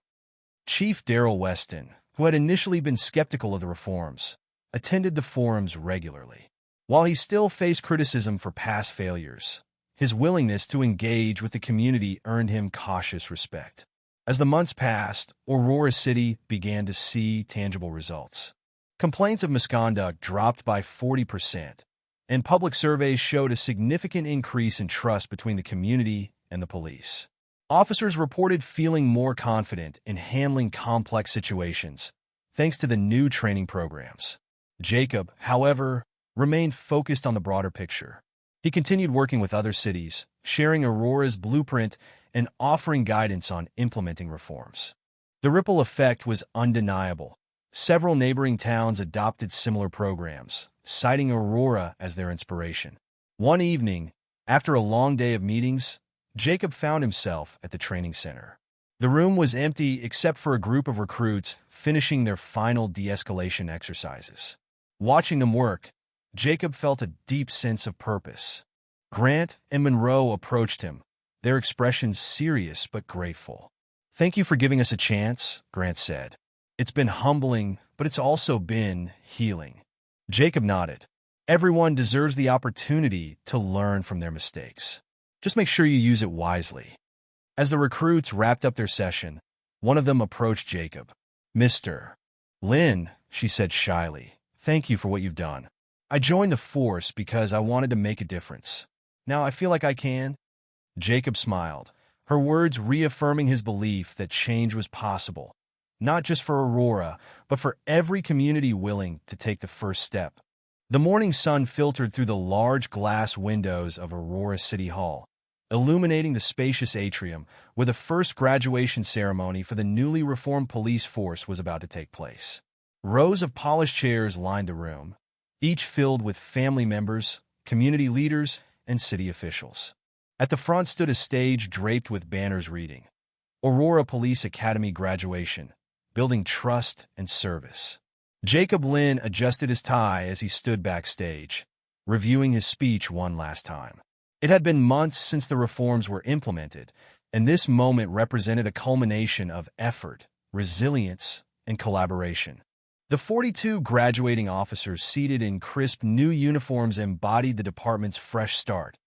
Chief Darrell Weston, who had initially been skeptical of the reforms, attended the forums regularly. While he still faced criticism for past failures, his willingness to engage with the community earned him cautious respect. As the months passed, Aurora City began to see tangible results. Complaints of misconduct dropped by 40%, and public surveys showed a significant increase in trust between the community and the police. Officers reported feeling more confident in handling complex situations, thanks to the new training programs. Jacob, however, remained focused on the broader picture. He continued working with other cities, sharing Aurora's blueprint and offering guidance on implementing reforms. The ripple effect was undeniable. Several neighboring towns adopted similar programs, citing Aurora as their inspiration. One evening, after a long day of meetings, Jacob found himself at the training center. The room was empty except for a group of recruits finishing their final de-escalation exercises. Watching them work, Jacob felt a deep sense of purpose. Grant and Monroe approached him, their expressions serious but grateful. "Thank you for giving us a chance," Grant said. "It's been humbling, but it's also been healing." Jacob nodded. "Everyone deserves the opportunity to learn from their mistakes. Just make sure you use it wisely." As the recruits wrapped up their session, one of them approached Jacob. "Mr. Lynn," she said shyly, "thank you for what you've done. I joined the force because I wanted to make a difference. Now I feel like I can." Jacob smiled, her words reaffirming his belief that change was possible, not just for Aurora, but for every community willing to take the first step. The morning sun filtered through the large glass windows of Aurora City Hall, illuminating the spacious atrium where the first graduation ceremony for the newly reformed police force was about to take place. Rows of polished chairs lined the room, each filled with family members, community leaders, and city officials. At the front stood a stage draped with banners reading, "Aurora Police Academy Graduation, Building Trust and Service." Jacob Lynn adjusted his tie as he stood backstage, reviewing his speech one last time. It had been months since the reforms were implemented, and this moment represented a culmination of effort, resilience, and collaboration. The 42 graduating officers seated in crisp new uniforms embodied the department's fresh start.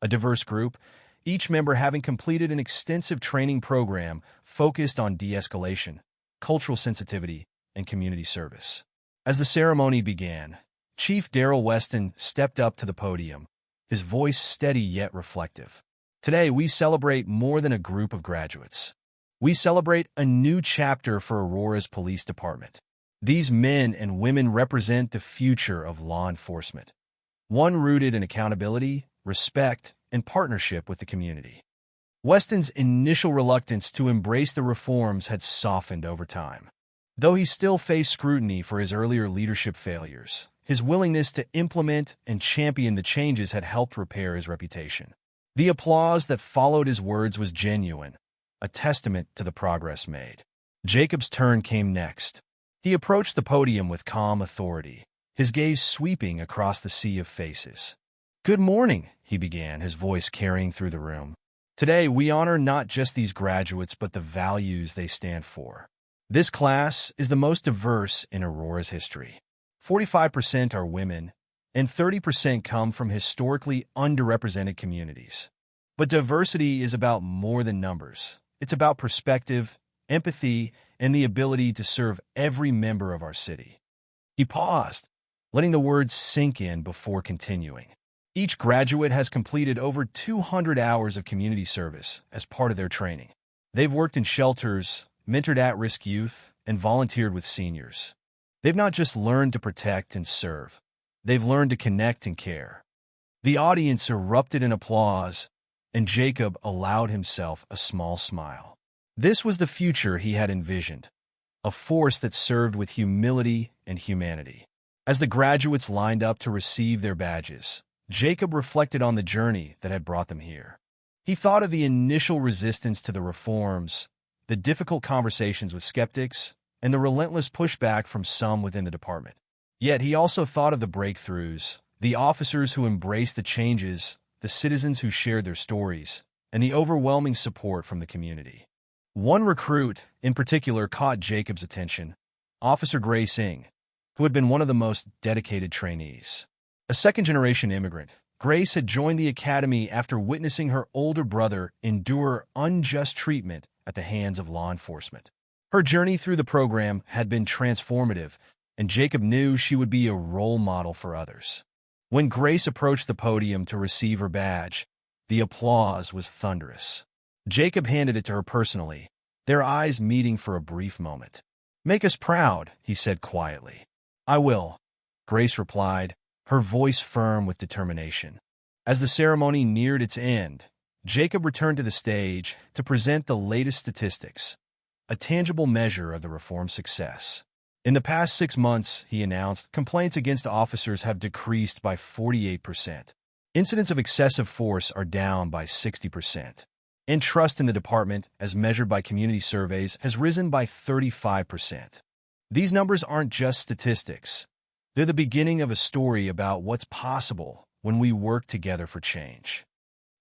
A diverse group, each member having completed an extensive training program focused on de-escalation, cultural sensitivity, and community service. As the ceremony began, Chief Darrell Weston stepped up to the podium, his voice steady yet reflective. "Today we celebrate more than a group of graduates. We celebrate a new chapter for Aurora's police department. These men and women represent the future of law enforcement, one rooted in accountability, respect, and partnership with the community." Weston's initial reluctance to embrace the reforms had softened over time. Though he still faced scrutiny for his earlier leadership failures, his willingness to implement and champion the changes had helped repair his reputation. The applause that followed his words was genuine, a testament to the progress made. Jacob's turn came next. He approached the podium with calm authority, his gaze sweeping across the sea of faces. "Good morning," he began, his voice carrying through the room. "Today we honor not just these graduates but the values they stand for. This class is the most diverse in Aurora's history. 45% are women, and 30% come from historically underrepresented communities. But diversity is about more than numbers. It's about perspective, empathy, and the ability to serve every member of our city." He paused, letting the words sink in before continuing. "Each graduate has completed over 200 hours of community service as part of their training. They've worked in shelters, mentored at-risk youth, and volunteered with seniors. They've not just learned to protect and serve. They've learned to connect and care." The audience erupted in applause, and Jacob allowed himself a small smile. This was the future he had envisioned, a force that served with humility and humanity. As the graduates lined up to receive their badges, Jacob reflected on the journey that had brought them here. He thought of the initial resistance to the reforms, the difficult conversations with skeptics, and the relentless pushback from some within the department. Yet he also thought of the breakthroughs, the officers who embraced the changes, the citizens who shared their stories, and the overwhelming support from the community. One recruit, in particular, caught Jacob's attention, Officer Grace Ng, who had been one of the most dedicated trainees. A second-generation immigrant, Grace had joined the academy after witnessing her older brother endure unjust treatment at the hands of law enforcement. Her journey through the program had been transformative, and Jacob knew she would be a role model for others. When Grace approached the podium to receive her badge, the applause was thunderous. Jacob handed it to her personally, their eyes meeting for a brief moment. "Make us proud," he said quietly. "I will," Grace replied, her voice firm with determination. As the ceremony neared its end, Jacob returned to the stage to present the latest statistics, a tangible measure of the reform's success. In the past 6 months, he announced, complaints against officers have decreased by 48%. Incidents of excessive force are down by 60%. And trust in the department, as measured by community surveys, has risen by 35%. These numbers aren't just statistics. They're the beginning of a story about what's possible when we work together for change."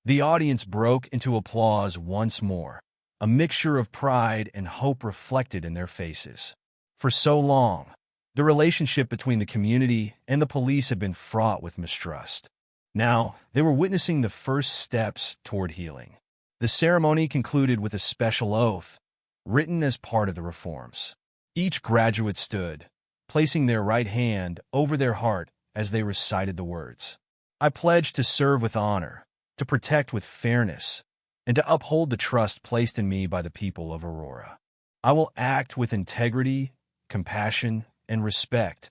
The audience broke into applause once more, a mixture of pride and hope reflected in their faces. For so long, the relationship between the community and the police had been fraught with mistrust. Now, they were witnessing the first steps toward healing. The ceremony concluded with a special oath, written as part of the reforms. Each graduate stood, placing their right hand over their heart as they recited the words. "I pledge to serve with honor, to protect with fairness, and to uphold the trust placed in me by the people of Aurora. I will act with integrity, compassion, and respect,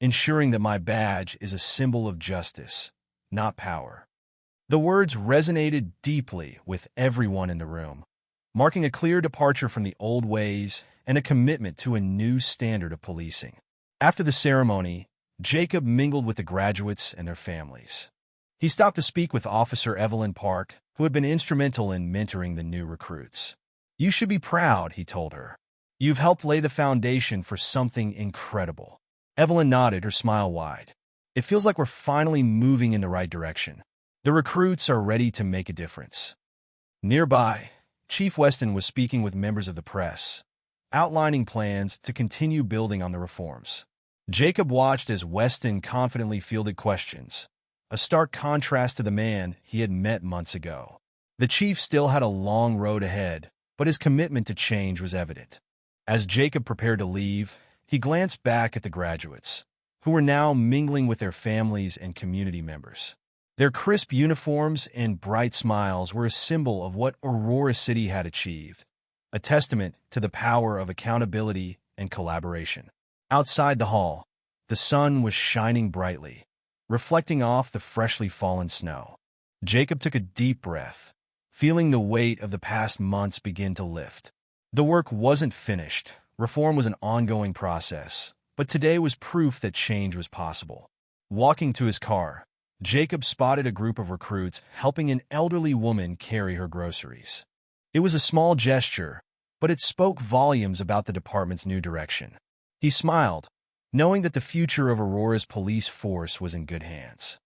ensuring that my badge is a symbol of justice, not power." The words resonated deeply with everyone in the room, marking a clear departure from the old ways and a commitment to a new standard of policing. After the ceremony, Jacob mingled with the graduates and their families. He stopped to speak with Officer Evelyn Park, who had been instrumental in mentoring the new recruits. "You should be proud," he told her. "You've helped lay the foundation for something incredible." Evelyn nodded, her smile wide. "It feels like we're finally moving in the right direction. The recruits are ready to make a difference." Nearby, Chief Weston was speaking with members of the press, outlining plans to continue building on the reforms. Jacob watched as Weston confidently fielded questions, a stark contrast to the man he had met months ago. The chief still had a long road ahead, but his commitment to change was evident. As Jacob prepared to leave, he glanced back at the graduates, who were now mingling with their families and community members. Their crisp uniforms and bright smiles were a symbol of what Aurora City had achieved, a testament to the power of accountability and collaboration. Outside the hall, the sun was shining brightly, reflecting off the freshly fallen snow. Jacob took a deep breath, feeling the weight of the past months begin to lift. The work wasn't finished. Reform was an ongoing process, but today was proof that change was possible. Walking to his car, Jacob spotted a group of recruits helping an elderly woman carry her groceries. It was a small gesture, but it spoke volumes about the department's new direction. He smiled, knowing that the future of Aurora's police force was in good hands.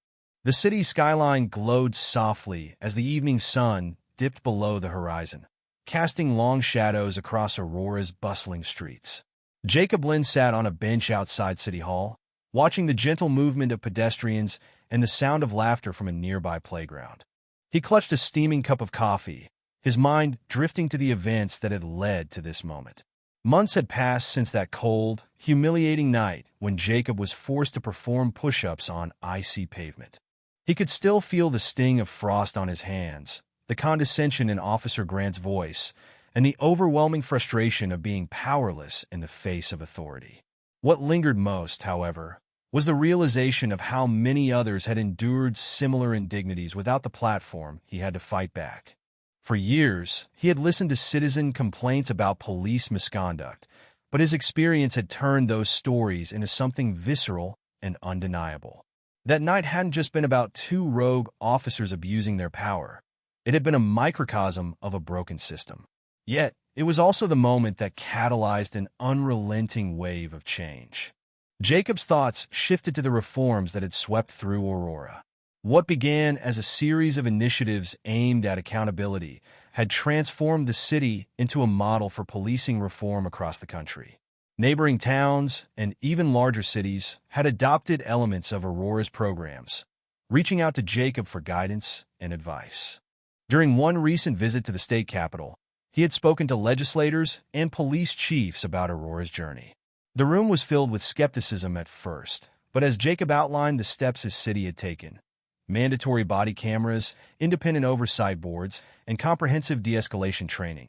The city's skyline glowed softly as the evening sun dipped below the horizon, casting long shadows across Aurora's bustling streets. Jacob Lynn sat on a bench outside City Hall, watching the gentle movement of pedestrians and the sound of laughter from a nearby playground. He clutched a steaming cup of coffee, his mind drifting to the events that had led to this moment. Months had passed since that cold, humiliating night when Jacob was forced to perform push-ups on icy pavement. He could still feel the sting of frost on his hands, the condescension in Officer Grant's voice, and the overwhelming frustration of being powerless in the face of authority. What lingered most, however, was the realization of how many others had endured similar indignities without the platform he had to fight back. For years, he had listened to citizen complaints about police misconduct, but his experience had turned those stories into something visceral and undeniable. That night hadn't just been about two rogue officers abusing their power. It had been a microcosm of a broken system. Yet, it was also the moment that catalyzed an unrelenting wave of change. Jacob's thoughts shifted to the reforms that had swept through Aurora. What began as a series of initiatives aimed at accountability had transformed the city into a model for policing reform across the country. Neighboring towns and even larger cities had adopted elements of Aurora's programs, reaching out to Jacob for guidance and advice. During one recent visit to the state capitol, he had spoken to legislators and police chiefs about Aurora's journey. The room was filled with skepticism at first, but as Jacob outlined the steps his city had taken, mandatory body cameras, independent oversight boards, and comprehensive de-escalation training,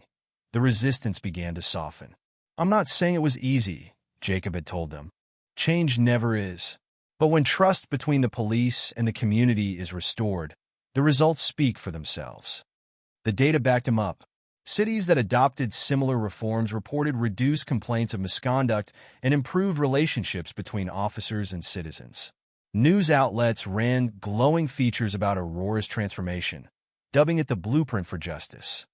the resistance began to soften. "I'm not saying it was easy," Jacob had told them. "Change never is. But when trust between the police and the community is restored, the results speak for themselves." The data backed him up. Cities that adopted similar reforms reported reduced complaints of misconduct and improved relationships between officers and citizens. News outlets ran glowing features about Aurora's transformation, dubbing it the blueprint for justice.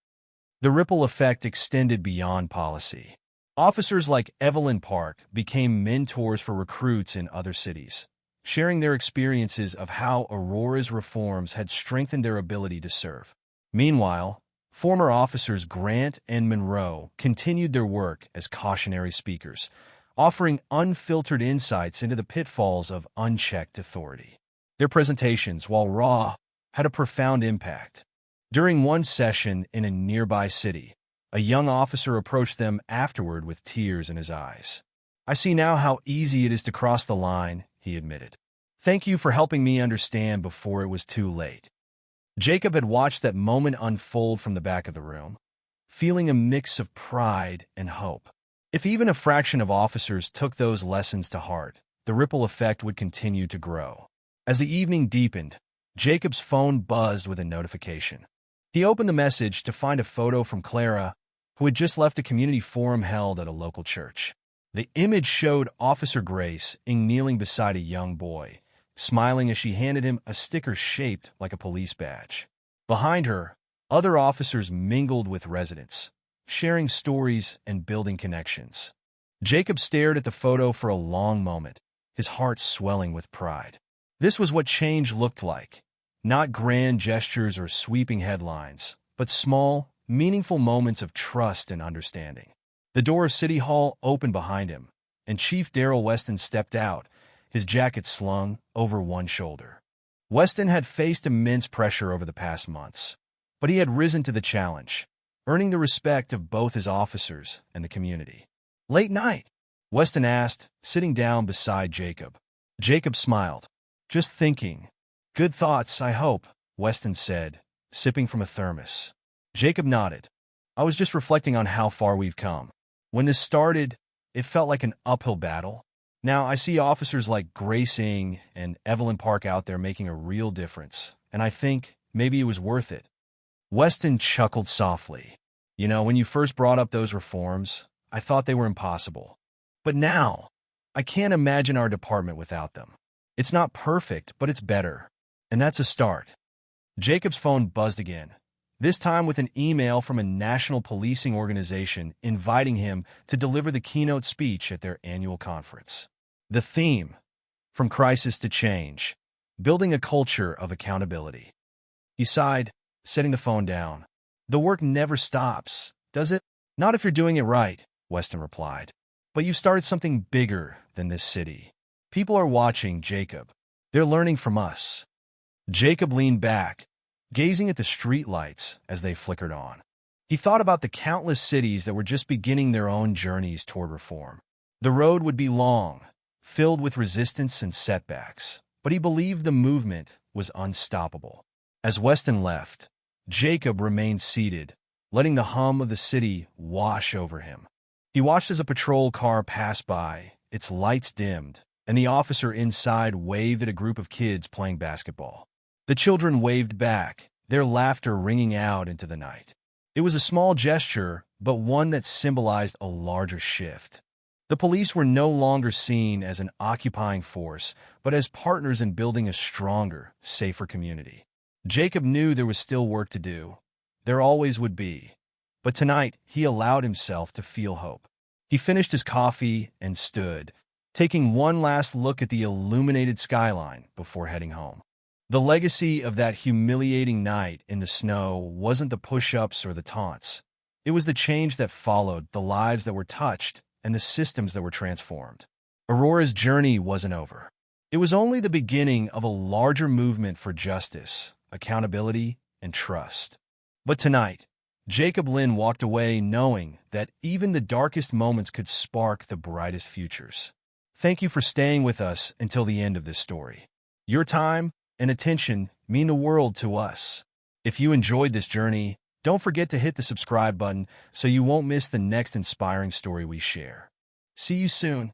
The ripple effect extended beyond policy. Officers like Evelyn Park became mentors for recruits in other cities, sharing their experiences of how Aurora's reforms had strengthened their ability to serve. Meanwhile, former officers Grant and Monroe continued their work as cautionary speakers, offering unfiltered insights into the pitfalls of unchecked authority. Their presentations, while raw, had a profound impact. During one session in a nearby city, a young officer approached them afterward with tears in his eyes. "I see now how easy it is to cross the line," he admitted. "Thank you for helping me understand before it was too late." Jacob had watched that moment unfold from the back of the room, feeling a mix of pride and hope. If even a fraction of officers took those lessons to heart, the ripple effect would continue to grow. As the evening deepened, Jacob's phone buzzed with a notification. He opened the message to find a photo from Clara, who had just left a community forum held at a local church. The image showed Officer Grace kneeling beside a young boy, smiling as she handed him a sticker shaped like a police badge. Behind her, other officers mingled with residents, sharing stories and building connections. Jacob stared at the photo for a long moment, his heart swelling with pride. This was what change looked like. Not grand gestures or sweeping headlines, but small, meaningful moments of trust and understanding. The door of City Hall opened behind him, and Chief Darrell Weston stepped out, his jacket slung over one shoulder. Weston had faced immense pressure over the past months, but he had risen to the challenge, earning the respect of both his officers and the community. "Late night?" Weston asked, sitting down beside Jacob. Jacob smiled. "Just thinking. Good thoughts, I hope," Weston said, sipping from a thermos. Jacob nodded. "I was just reflecting on how far we've come. When this started, it felt like an uphill battle. Now I see officers like Grace Ng and Evelyn Park out there making a real difference, and I think maybe it was worth it." Weston chuckled softly. "You know, when you first brought up those reforms, I thought they were impossible. But now, I can't imagine our department without them. It's not perfect, but it's better. And that's a start." Jacob's phone buzzed again, this time with an email from a national policing organization inviting him to deliver the keynote speech at their annual conference. The theme, "From Crisis to Change, Building a Culture of Accountability." He sighed, setting the phone down. "The work never stops, does it?" "Not if you're doing it right," Weston replied. "But you've started something bigger than this city. People are watching, Jacob. They're learning from us." Jacob leaned back, gazing at the streetlights as they flickered on. He thought about the countless cities that were just beginning their own journeys toward reform. The road would be long, filled with resistance and setbacks, but he believed the movement was unstoppable. As Weston left, Jacob remained seated, letting the hum of the city wash over him. He watched as a patrol car passed by, its lights dimmed, and the officer inside waved at a group of kids playing basketball. The children waved back, their laughter ringing out into the night. It was a small gesture, but one that symbolized a larger shift. The police were no longer seen as an occupying force, but as partners in building a stronger, safer community. Jacob knew there was still work to do. There always would be. But tonight, he allowed himself to feel hope. He finished his coffee and stood, taking one last look at the illuminated skyline before heading home. The legacy of that humiliating night in the snow wasn't the push-ups or the taunts. It was the change that followed, the lives that were touched, and the systems that were transformed. Aurora's journey wasn't over. It was only the beginning of a larger movement for justice, accountability, and trust. But tonight, Jacob Lynn walked away knowing that even the darkest moments could spark the brightest futures. Thank you for staying with us until the end of this story. Your time and attention mean the world to us. If you enjoyed this journey, don't forget to hit the subscribe button so you won't miss the next inspiring story we share. See you soon.